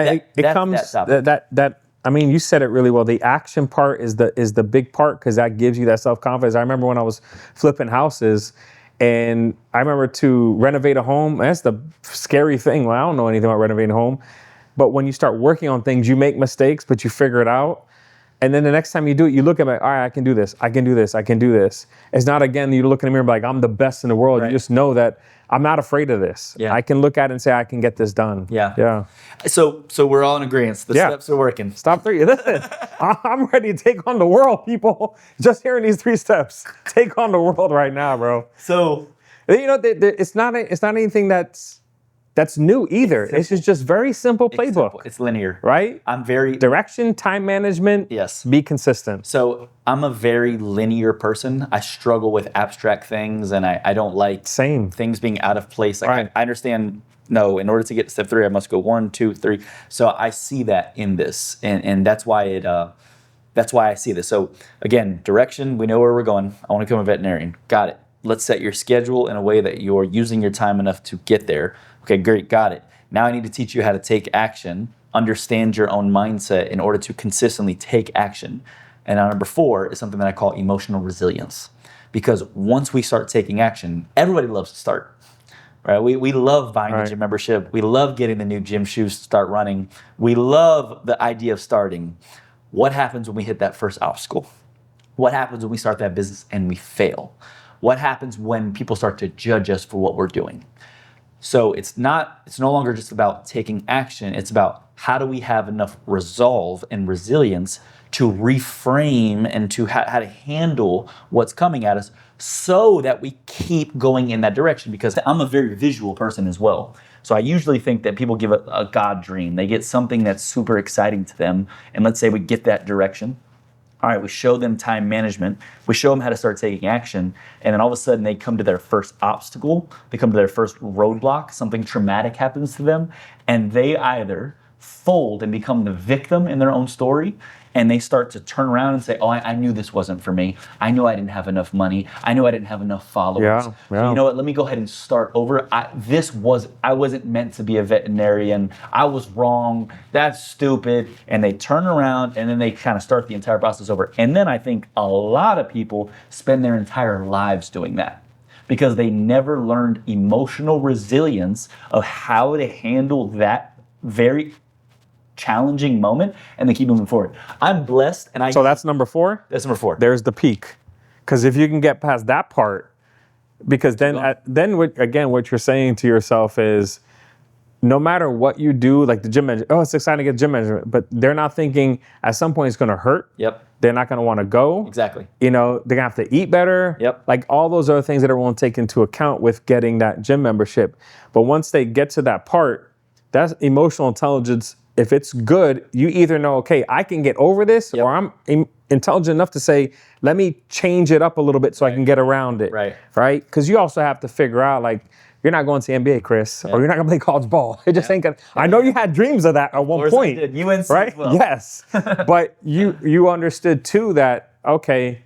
I mean, you said it really well. The action part is the big part because that gives you that self-confidence. I remember when I was flipping houses and I remember to renovate a home, that's the scary thing. Well, I don't know anything about renovating a home, but when you start working on things, you make mistakes, but you figure it out. And then the next time you do it, you look at it, all right, I can do this, I can do this, I can do this. It's not, again, you look in the mirror like, I'm the best in the world. Right. You just know that I'm not afraid of this. Yeah. I can look at it and say, I can get this done. Yeah. Yeah. So we're all in agreement. The steps are working. Stop 3. Listen, I'm ready to take on the world, people. Just hearing these 3 steps. Take on the world right now, bro. So, you know, it's not anything that's new either. It's just very simple playbook. It's linear. Right? I'm very... Direction, time management. Yes. Be consistent. So I'm a very linear person. I struggle with abstract things and I don't like things being out of place. Like I understand, no, in order to get to step 3, I must go 1, 2, 3. So I see that in this. And that's why that's why I see this. So again, direction, we know where we're going. I want to become a veterinarian. Got it. Let's set your schedule in a way that you're using your time enough to get there. Okay, great, got it. Now I need to teach you how to take action, understand your own mindset in order to consistently take action. And now number 4 is something that I call emotional resilience. Because once we start taking action, everybody loves to start. Right? We love buying the gym membership. We love getting the new gym shoes to start running. We love the idea of starting. What happens when we hit that first obstacle? What happens when we start that business and we fail? What happens when people start to judge us for what we're doing? So it's no longer just about taking action. It's about how do we have enough resolve and resilience to reframe and to how to handle what's coming at us so that we keep going in that direction. Because I'm a very visual person as well. So I usually think that people give a God dream. They get something that's super exciting to them. And let's say we get that direction. All right, we show them time management. We show them how to start taking action. And then all of a sudden they come to their first obstacle. They come to their first roadblock. Something traumatic happens to them. And they either fold and become the victim in their own story, and they start to turn around and say, oh, I knew this wasn't for me. I knew I didn't have enough money. I knew I didn't have enough followers. Yeah. So you know what? Let me go ahead and start over. I wasn't meant to be a veterinarian. I was wrong. That's stupid. And they turn around and then they kind of start the entire process over. And then I think a lot of people spend their entire lives doing that because they never learned emotional resilience of how to handle that very challenging moment, and they keep moving forward. I'm blessed, and So that's number 4? That's number 4. There's the peak. Because if you can get past that part, because then what you're saying to yourself is, no matter what you do, like the gym measurement, oh, it's exciting to get gym measurement, but they're not thinking at some point it's going to hurt. Yep. They're not going to want to go. Exactly. You know, they're going to have to eat better. Yep. Like all those other things that everyone take into account with getting that gym membership. But once they get to that part, that's emotional intelligence. If it's good, you either know, okay, I can get over this, or I'm intelligent enough to say, let me change it up a little bit so I can get around it. Right. Right? Because you also have to figure out, like, you're not going to the NBA, Chris, or you're not going to play college ball. It just ain't going to. I know you had dreams of that at one point. I did. UNC right? as well. Yes. But you understood too that, okay,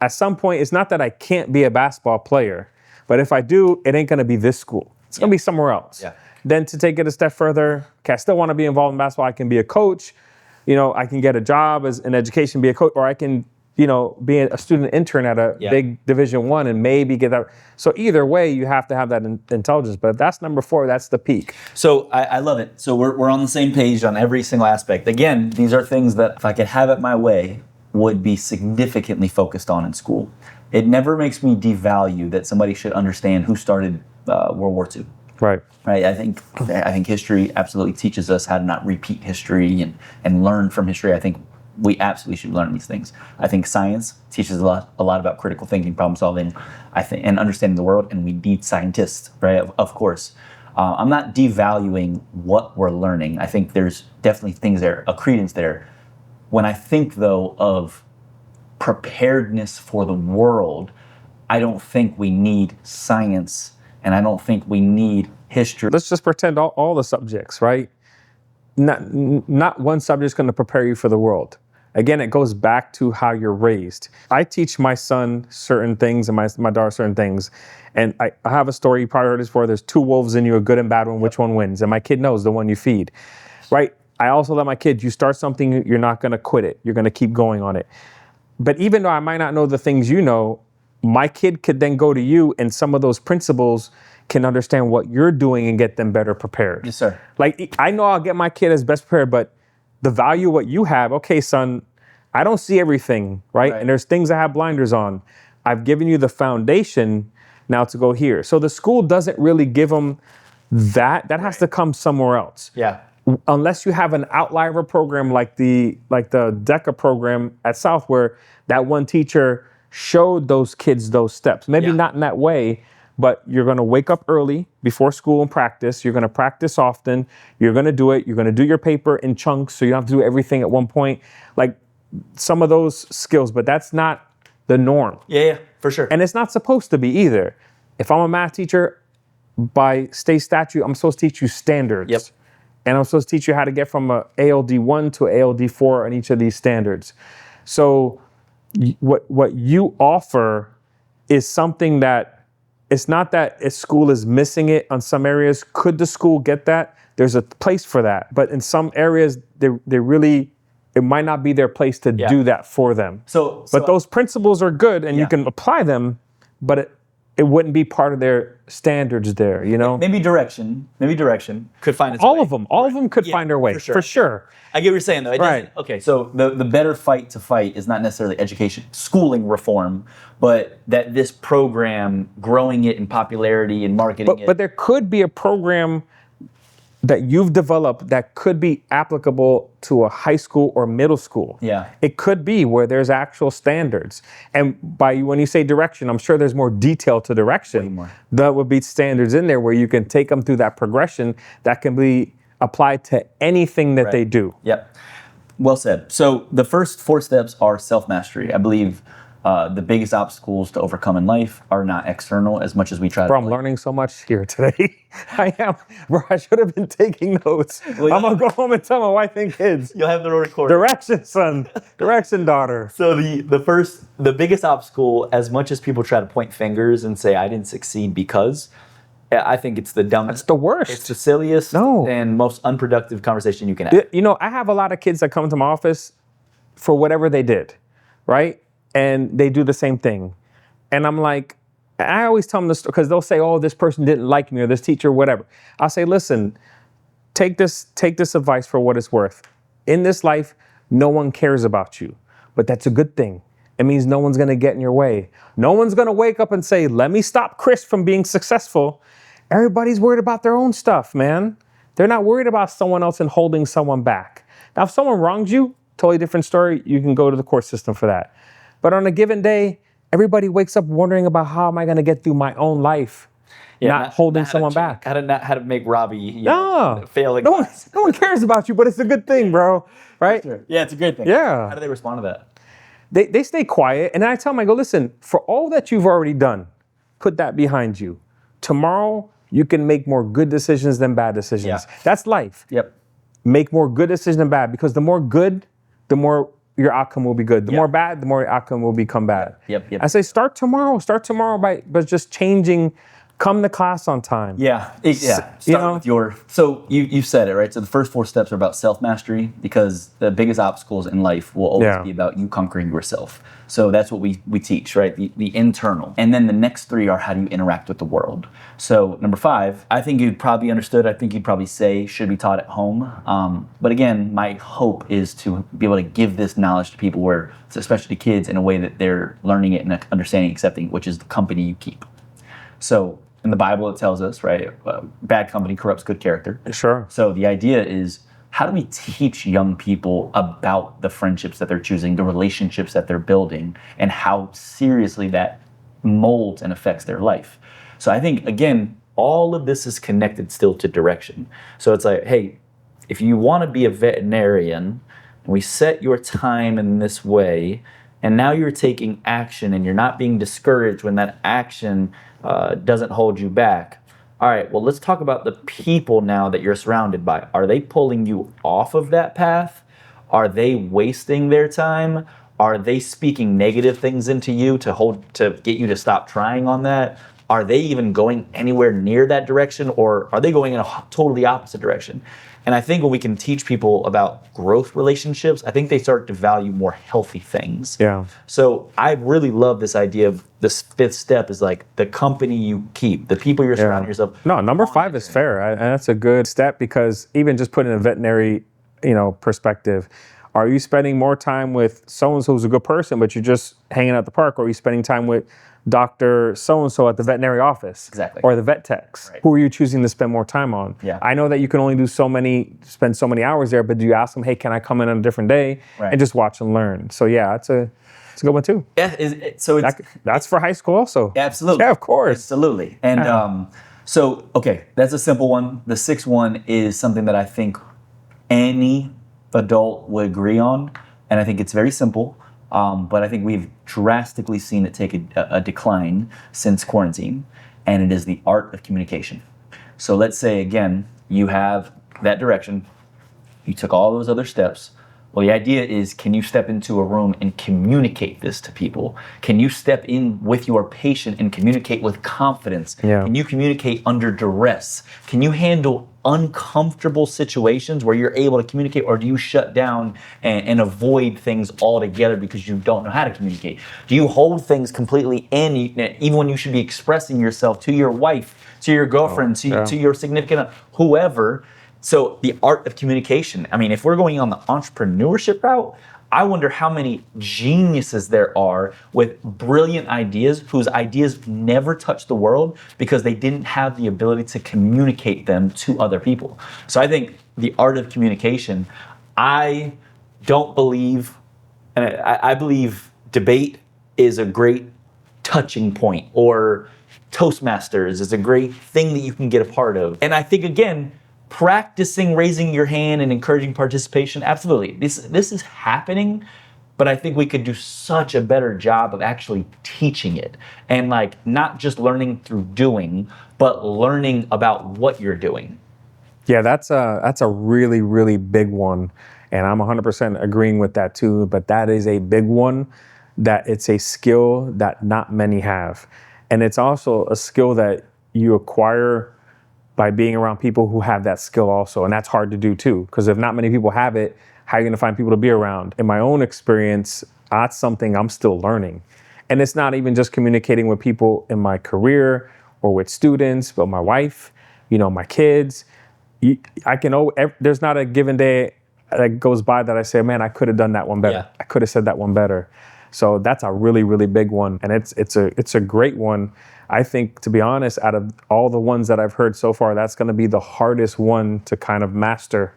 at some point, it's not that I can't be a basketball player, but if I do, it ain't going to be this school. It's going to be somewhere else. Yeah. Then to take it a step further, okay, I still want to be involved in basketball. I can be a coach. You know, I can get a job as an education, be a coach, or I can being a student intern at a big Division I and maybe get that. So either way, you have to have that intelligence. But if that's number 4, that's the peak. So I love it. So we're on the same page on every single aspect. Again, these are things that if I could have it my way, would be significantly focused on in school. It never makes me devalue that somebody should understand who started World War II. Right. Right. I think history absolutely teaches us how to not repeat history and learn from history. I think we absolutely should learn these things. I think science teaches a lot about critical thinking, problem solving, and understanding the world. And we need scientists, right? Of course. I'm not devaluing what we're learning. I think there's definitely things there, a credence there. When I think though of preparedness for the world, I don't think we need science, and I don't think we need history. Let's just pretend all the subjects, right? Not one subject is going to prepare you for the world. Again, it goes back to how you're raised. I teach my son certain things and my daughter certain things. And I have a story, you probably heard this before, there's 2 wolves in you, a good and bad one, which one wins? And my kid knows the one you feed, right? I also let my kids, you start something, you're not going to quit it. You're going to keep going on it. But even though I might not know the things you know, my kid could then go to you and some of those principles can understand what you're doing and get them better prepared. Yes, sir. Like, I know I'll get my kid as best prepared, but the value of what you have, okay, son, I don't see everything, right? And there's things I have blinders on. I've given you the foundation now to go here. So the school doesn't really give them that. That has to come somewhere else. Yeah. Unless you have an outlier program like the DECA program at South, where that one teacher showed those kids those steps. Maybe not in that way, but you're going to wake up early before school and practice. You're going to practice often. You're going to do it. You're going to do your paper in chunks, so you don't have to do everything at one point. Like some of those skills, but that's not the norm. Yeah, for sure. And it's not supposed to be either. If I'm a math teacher, by state statute, I'm supposed to teach you standards. Yep. And I'm supposed to teach you how to get from a ALD1 to ALD4 on each of these standards. So what you offer is something that it's not that a school is missing it on some areas. Could the school get that? There's a place for that. But in some areas, they really, it might not be their place to do that for them. But those principles are good and you can apply them, but it wouldn't be part of their standards there, you know? Maybe direction could find its all way. of them could find their way, for sure. I get what you're saying though. It doesn't- Okay, so the better fight to fight is not necessarily education, schooling reform, but that this program, growing it in popularity and marketing it. But there could be a program that you've developed that could be applicable to a high school or middle school. Yeah. It could be where there's actual standards. And when you say direction, I'm sure there's more detail to direction. Way more. That would be standards in there where you can take them through that progression that can be applied to anything that they do. Yep. Well said. So the first 4 steps are self-mastery. I believe the biggest obstacles to overcome in life are not external as much as we try Bro, to. I'm learning so much here today. I am. Bro, I should have been taking notes. I'm going to go home and tell my wife and kids. You'll have the recording. Direction, son. Direction, daughter. So the biggest obstacle, as much as people try to point fingers and say I didn't succeed because, I think it's the dumbest. It's the worst. It's the silliest and most unproductive conversation you can have. You know, I have a lot of kids that come to my office for whatever they did, right? And they do the same thing. And I'm like, I always tell them this because they'll say, oh, this person didn't like me or this teacher, whatever. I'll say, listen, take this advice for what it's worth. In this life, no one cares about you, but that's a good thing. It means no one's gonna get in your way. No one's gonna wake up and say, let me stop Chris from being successful. Everybody's worried about their own stuff, man. They're not worried about someone else and holding someone back. Now, if someone wrongs you, totally different story. You can go to the court system for that. But on a given day, everybody wakes up wondering about how am I going to get through my own life, not holding someone back. How to make Robbie fail. No one cares about you, but it's a good thing, bro. Right? Sure. Yeah, it's a great thing. Yeah. How do they respond to that? They stay quiet, and then I tell them, I go, listen, for all that you've already done, put that behind you. Tomorrow, you can make more good decisions than bad decisions. Yeah. That's life. Yep. Make more good decisions than bad, because the more good, the more your outcome will be good. The more bad, the more your outcome will become bad. Yep. I say start tomorrow by just changing come to class on time. Start with your. So you said it right. So the first 4 steps are about self mastery, because the biggest obstacles in life will always be about you conquering yourself. So that's what we teach, right? The internal, and then the next 3 are how do you interact with the world. So number 5, I think you'd probably understood. I think you'd probably say should be taught at home. But again, my hope is to be able to give this knowledge to people, where especially to kids, in a way that they're learning it and understanding, accepting, which is the company you keep. So in the Bible, it tells us, right, bad company corrupts good character. Sure. So the idea is, how do we teach young people about the friendships that they're choosing, the relationships that they're building, and how seriously that molds and affects their life? So I think, again, all of this is connected still to direction. So it's like, hey, if you want to be a veterinarian, we set your time in this way, and now you're taking action and you're not being discouraged when that action doesn't hold you back. All right, well, let's talk about the people now that you're surrounded by. Are they pulling you off of that path? Are they wasting their time? Are they speaking negative things into you to get you to stop trying on that? Are they even going anywhere near that direction, or are they going in a totally opposite direction? And I think when we can teach people about growth relationships, I think they start to value more healthy things. Yeah. So I really love this idea of this 5th step is like the company you keep, the people you're surrounding yourself. No, number 5 is fair, and that's a good step, because even just putting a veterinary, perspective, are you spending more time with so-and-so who's a good person, but you're just hanging out at the park, or are you spending time with Dr. So-and-so at the veterinary office? Exactly. Or the vet techs? Right. Who are you choosing to spend more time on? Yeah. I know that you can only spend so many hours there, but do you ask them, hey, can I come in on a different day? Right. And just watch and learn. So yeah, it's a good one too. Yeah, That's for high school also. Absolutely. Yeah, of course. Absolutely. And so, okay, that's a simple one. The 6th one is something that I think any adult would agree on, and I think it's very simple. But I think we've drastically seen it take a decline since quarantine, and it is the art of communication. So let's say, again, you have that direction, you took all those other steps. Well, the idea is, can you step into a room and communicate this to people? Can you step in with your patient and communicate with confidence? Yeah. Can you communicate under duress? Can you handle uncomfortable situations where you're able to communicate, or do you shut down and avoid things altogether because you don't know how to communicate? Do you hold things completely in, even when you should be expressing yourself to your wife, to your girlfriend, to your significant, whoever? So the art of communication. I mean, if we're going on the entrepreneurship route, I wonder how many geniuses there are with brilliant ideas whose ideas never touched the world because they didn't have the ability to communicate them to other people. So I think the art of communication, I don't believe, and I believe debate is a great touching point, or Toastmasters is a great thing that you can get a part of. And I think, again, practicing raising your hand and encouraging participation, absolutely. This is happening, but I think we could do such a better job of actually teaching it, and like not just learning through doing, but learning about what you're doing. Yeah, that's a really, really big one, and I'm 100% agreeing with that too. But that is a big one, that it's a skill that not many have, and it's also a skill that you acquire by being around people who have that skill also. And that's hard to do too, because if not many people have it, how are you gonna find people to be around? In my own experience, that's something I'm still learning. And it's not even just communicating with people in my career or with students, but my wife, my kids. There's not a given day that goes by that I say, man, I could have done that one better. Yeah. I could have said that one better. So that's a really, really big one. And it's a great one. I think, to be honest, out of all the ones that I've heard so far, that's going to be the hardest one to kind of master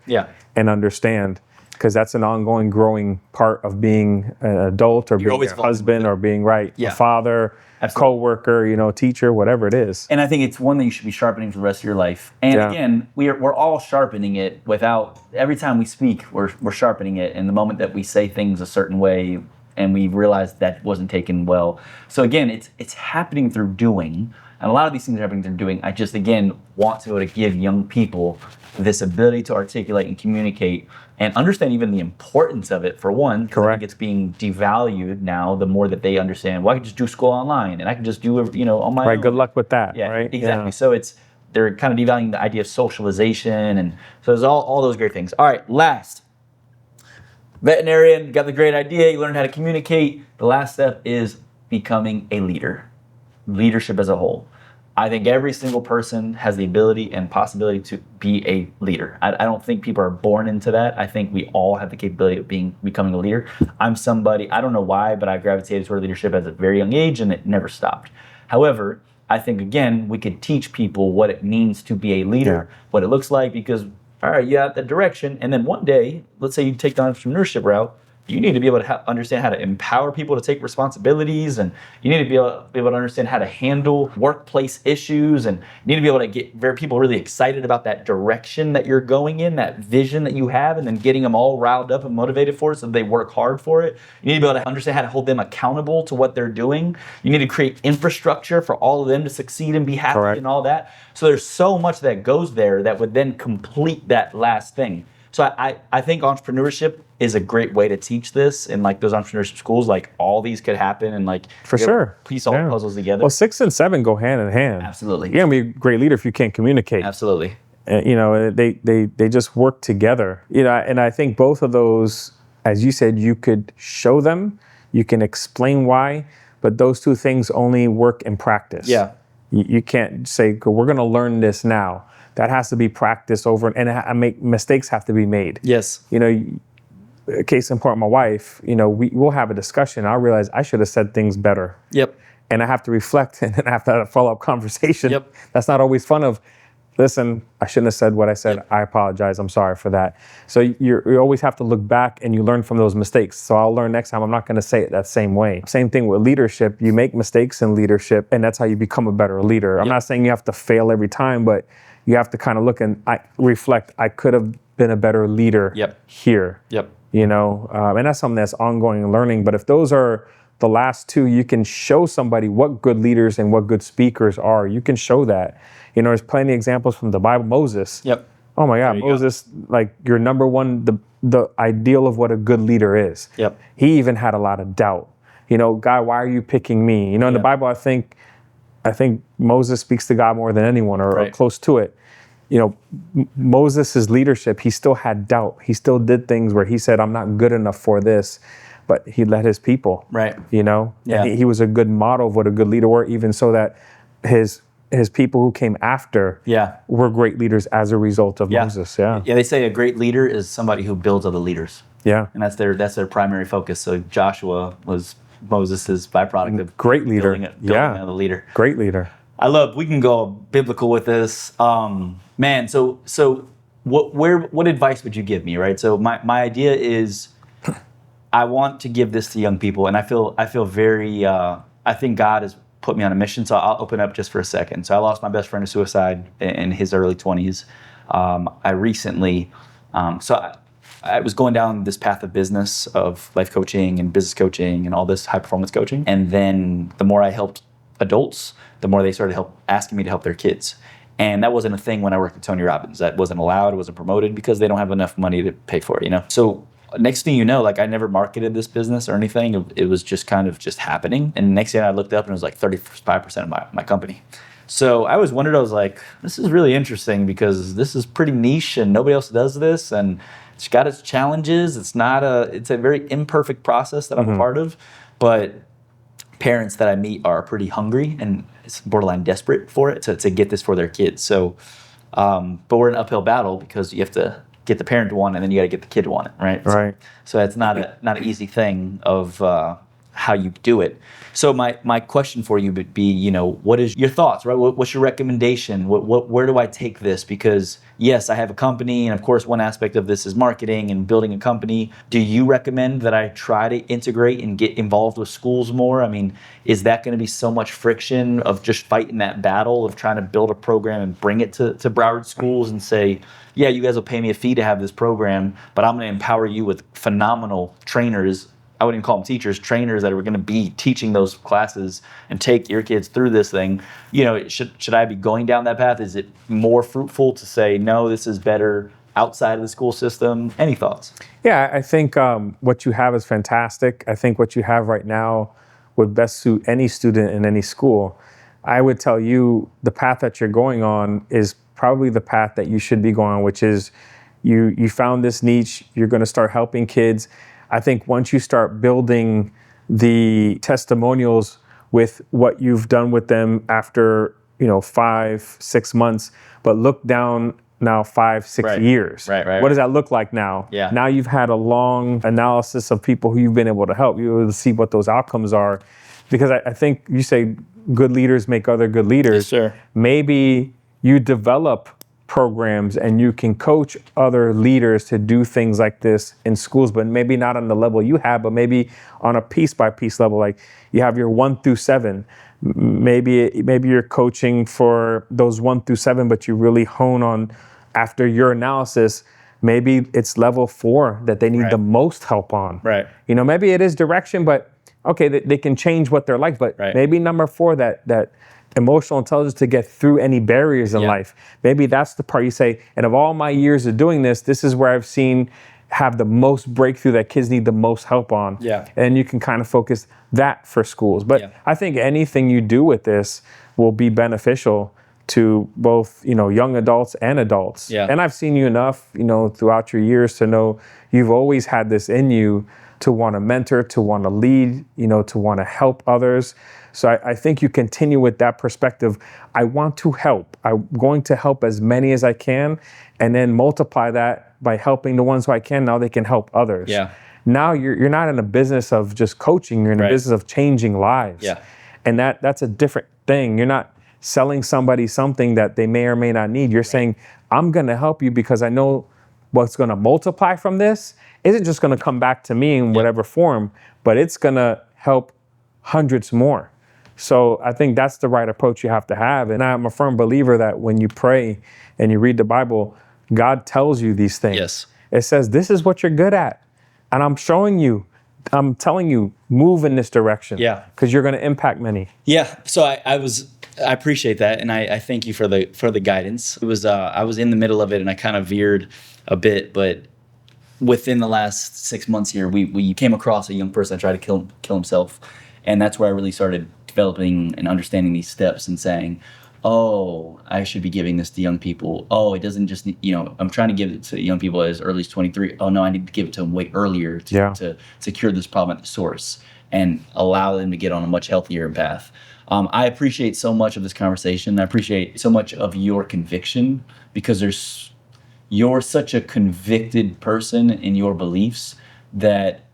and understand, because that's an ongoing growing part of being an adult, or being a husband, or being a father, co-worker, teacher, whatever it is. And I think it's one that you should be sharpening for the rest of your life. And again, we're all sharpening it without, every time we speak, we're sharpening it. And the moment that we say things a certain way, and we realized that wasn't taken well. So again, it's happening through doing, And a lot of these things are happening, they're doing. I just, again, want to be able to give young people this ability to articulate and communicate and understand even the importance of it, for one. Because I think it's being devalued now the more that they understand, well, I can just do school online and I can just do it, on my own. Right, good luck with that, Yeah, right? exactly. Yeah. So they're kind of devaluing the idea of socialization, and so there's all those great things. All right, last. Veterinarian, got the great idea, you learned how to communicate. The last step is becoming a leader. Leadership as a whole. I think every single person has the ability and possibility to be a leader. I don't think people are born into that. I think we all have the capability of becoming a leader. I'm somebody, I don't know why, but I gravitated toward leadership at a very young age and it never stopped. However, I think, again, we could teach people what it means to be a leader, what it looks like, because, all right, you have that direction, and then one day, let's say you take the entrepreneurship route, you need to be able to understand how to empower people to take responsibilities, and you need to be able to understand how to handle workplace issues, and you need to be able to get people really excited about that direction that you're going in, that vision that you have, and then getting them all riled up and motivated for it so that they work hard for it. You need to be able to understand how to hold them accountable to what they're doing. You need to create infrastructure for all of them to succeed and be happy and all that. So there's so much that goes there that would then complete that last thing. So I think entrepreneurship is a great way to teach this, and like those entrepreneurship schools, like all these could happen, and like for sure, piece all the puzzles together. Well, 6 and 7 go hand in hand. Absolutely, you're gonna be a great leader if you can't communicate. Absolutely, they just work together. And I think both of those, as you said, you could show them, you can explain why, but those two things only work in practice. Yeah, you can't say we're gonna learn this now. That has to be practiced over, and mistakes have to be made. Yes. Case in point, my wife, we'll have a discussion. I'll realize I should have said things better. Yep. And I have to reflect and then I have to have a follow-up conversation. Yep. That's not always fun listen, I shouldn't have said what I said. Yep. I apologize. I'm sorry for that. So you always have to look back and you learn from those mistakes. So I'll learn next time I'm not going to say it that same way. Same thing with leadership. You make mistakes in leadership, and that's how you become a better leader. Yep. I'm not saying you have to fail every time, but you have to kind of look and reflect. I could have been a better leader here. Yep. And that's something that's ongoing learning. But if those are the last two, you can show somebody what good leaders and what good speakers are. You can show that. There's plenty of examples from the Bible. Moses. Yep. Oh my God, Moses, like your number one, the ideal of what a good leader is. Yep. He even had a lot of doubt. God, why are you picking me? In the Bible, I think Moses speaks to God more than anyone, or close to it. Moses' leadership, he still had doubt. He still did things where he said, I'm not good enough for this, but he led his people. Right. And he was a good model of what a good leader were, even so that his people who came after were great leaders as a result of Moses. Yeah, they say a great leader is somebody who builds other leaders. Yeah. And that's their primary focus. So Joshua was Moses' byproduct of great leader. building another leader. Great leader. We can go biblical with this. Man, so what advice would you give me, right? So my idea is I want to give this to young people, and I feel very I think God has put me on a mission, so I'll open up just for a second. So I lost my best friend to suicide in his early 20s. I recently I was going down this path of business, of life coaching and business coaching and all this high performance coaching. And then the more I helped adults, the more they started asking me to help their kids. And that wasn't a thing when I worked at Tony Robbins. That wasn't allowed, it wasn't promoted because they don't have enough money to pay for it, So next thing you know, I never marketed this business or anything. It was just kind of just happening. And next thing I looked up and it was like 35% of my company. So I always wondered, I was like, this is really interesting because this is pretty niche and nobody else does this. And it's got its challenges. It's a very imperfect process that I'm a part of. But parents that I meet are pretty hungry and it's borderline desperate for it to get this for their kids. So, but we're in an uphill battle because you have to get the parent to want it and then you got to get the kid to want it, right? Right. So it's not an easy thing of how you do it. So my question for you would be, what is your thoughts, right? What's your recommendation? Where do I take this? Because yes, I have a company, and of course, one aspect of this is marketing and building a company. Do you recommend that I try to integrate and get involved with schools more? I mean, is that going to be so much friction of just fighting that battle of trying to build a program and bring it to Broward schools and say, yeah, you guys will pay me a fee to have this program, but I'm going to empower you with phenomenal trainers I wouldn't even call them teachers, trainers that are going to be teaching those classes and take your kids through this thing. Should I be going down that path? Is it more fruitful to say, no, this is better outside of the school system? Any thoughts? Yeah, I think what you have is fantastic. I think what you have right now would best suit any student in any school. I would tell you the path that you're going on is probably the path that you should be going on, which is you found this niche, you're going to start helping kids. I think once you start building the testimonials with what you've done with them after 5-6 months, but look down now 5-6 years. Right. What does that look like now? Yeah. Now you've had a long analysis of people who you've been able to help. You're able to see what those outcomes are. Because I think you say good leaders make other good leaders. Yes, sir. Maybe you develop programs and you can coach other leaders to do things like this in schools, but maybe not on the level you have, but maybe on a piece by piece level. Like you have your 1 through 7. Maybe you're coaching for those 1 through 7, but you really hone on after your analysis. Maybe it's level 4 that they need the most help on. Right. Maybe it is direction, but okay, they can change what they're like, but maybe number 4, that emotional intelligence to get through any barriers in life. Maybe that's the part you say, and of all my years of doing this, this is where I've seen have the most breakthrough that kids need the most help on. Yeah. And you can kind of focus that for schools. But I think anything you do with this will be beneficial to both, young adults and adults. Yeah. And I've seen you enough, throughout your years to know you've always had this in you to want to mentor, to want to lead, to want to help others. So I think you continue with that perspective. I want to help. I'm going to help as many as I can, and then multiply that by helping the ones who I can. Now they can help others. Yeah. Now you're not in a business of just coaching. You're in a business of changing lives. Yeah. And that's a different thing. You're not selling somebody something that they may or may not need. You're saying, I'm going to help you because I know what's going to multiply from this isn't just going to come back to me in whatever form, but it's going to help hundreds more. So I think that's the right approach you have to have. And I'm a firm believer that when you pray and you read the Bible, God tells you these things. Yes. It says, this is what you're good at. And I'm showing you, I'm telling you, move in this direction. Yeah. Because you're going to impact many. Yeah. So I appreciate that, and I thank you for the guidance. It was I was in the middle of it, and I kind of veered a bit, but within the last 6 months here, we came across a young person that tried to kill himself, and that's where I really started developing and understanding these steps and saying, oh, I should be giving this to young people. Oh, it doesn't just, I'm trying to give it to young people as early as 23. Oh, no, I need to give it to them way earlier to cure this problem at the source and allow them to get on a much healthier path. I appreciate so much of this conversation. I appreciate so much of your conviction because you're such a convicted person in your beliefs that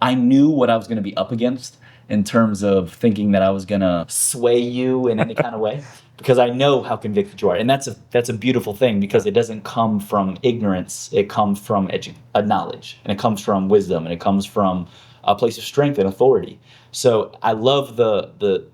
I knew what I was going to be up against in terms of thinking that I was going to sway you in any kind of way, because I know how convicted you are. And that's a beautiful thing, because it doesn't come from ignorance. It comes from knowledge, and it comes from wisdom, and it comes from a place of strength and authority. So I love the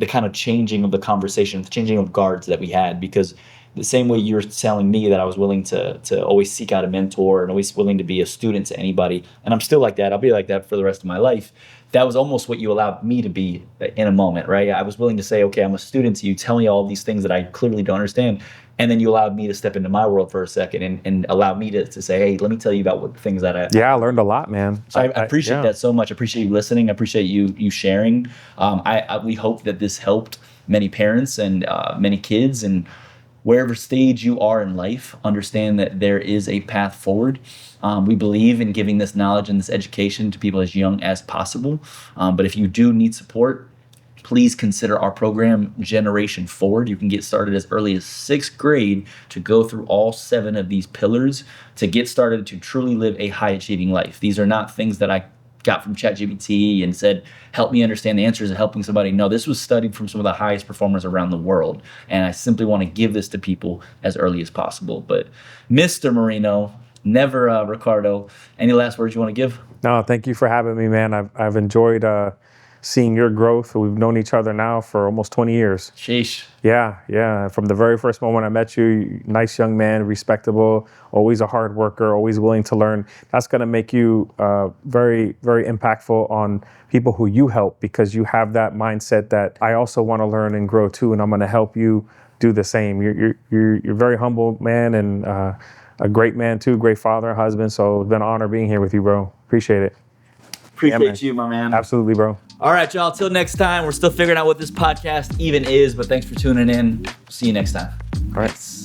kind of changing of the conversation, the changing of guards that we had, because the same way you're telling me that I was willing to always seek out a mentor and always willing to be a student to anybody, and I'm still like that. I'll be like that for the rest of my life. That was almost what you allowed me to be in a moment, right? I was willing to say, okay, I'm a student to you, tell me all these things that I clearly don't understand. And then you allowed me to step into my world for a second and allow me to say, hey, let me tell you about what things that I... Yeah, I learned a lot, man. So I appreciate that so much. I appreciate you listening. I appreciate you sharing. We hope that this helped many parents and many kids, and wherever stage you are in life, understand that there is a path forward. We believe in giving this knowledge and this education to people as young as possible. But if you do need support, please consider our program, Generation Forward. You can get started as early as 6th grade to go through all 7 of these pillars to get started to truly live a high-achieving life. These are not things that I got from ChatGPT and said, help me understand the answers of helping somebody. No, this was studied from some of the highest performers around the world. And I simply want to give this to people as early as possible. But Mr. Marino, never Ricardo, any last words you want to give? No, thank you for having me, man. I've enjoyed seeing your growth. We've known each other now for almost 20 years. Sheesh. Yeah. From the very first moment I met you, nice young man, respectable, always a hard worker, always willing to learn. That's going to make you very, very impactful on people who you help, because you have that mindset that I also want to learn and grow too, and I'm going to help you do the same. You're a very humble man, and a great man too, great father, husband. So it's been an honor being here with you, bro. Appreciate it. Appreciate you, my man. Absolutely, bro. All right, y'all. Till next time. We're still figuring out what this podcast even is, but thanks for tuning in. See you next time. All right.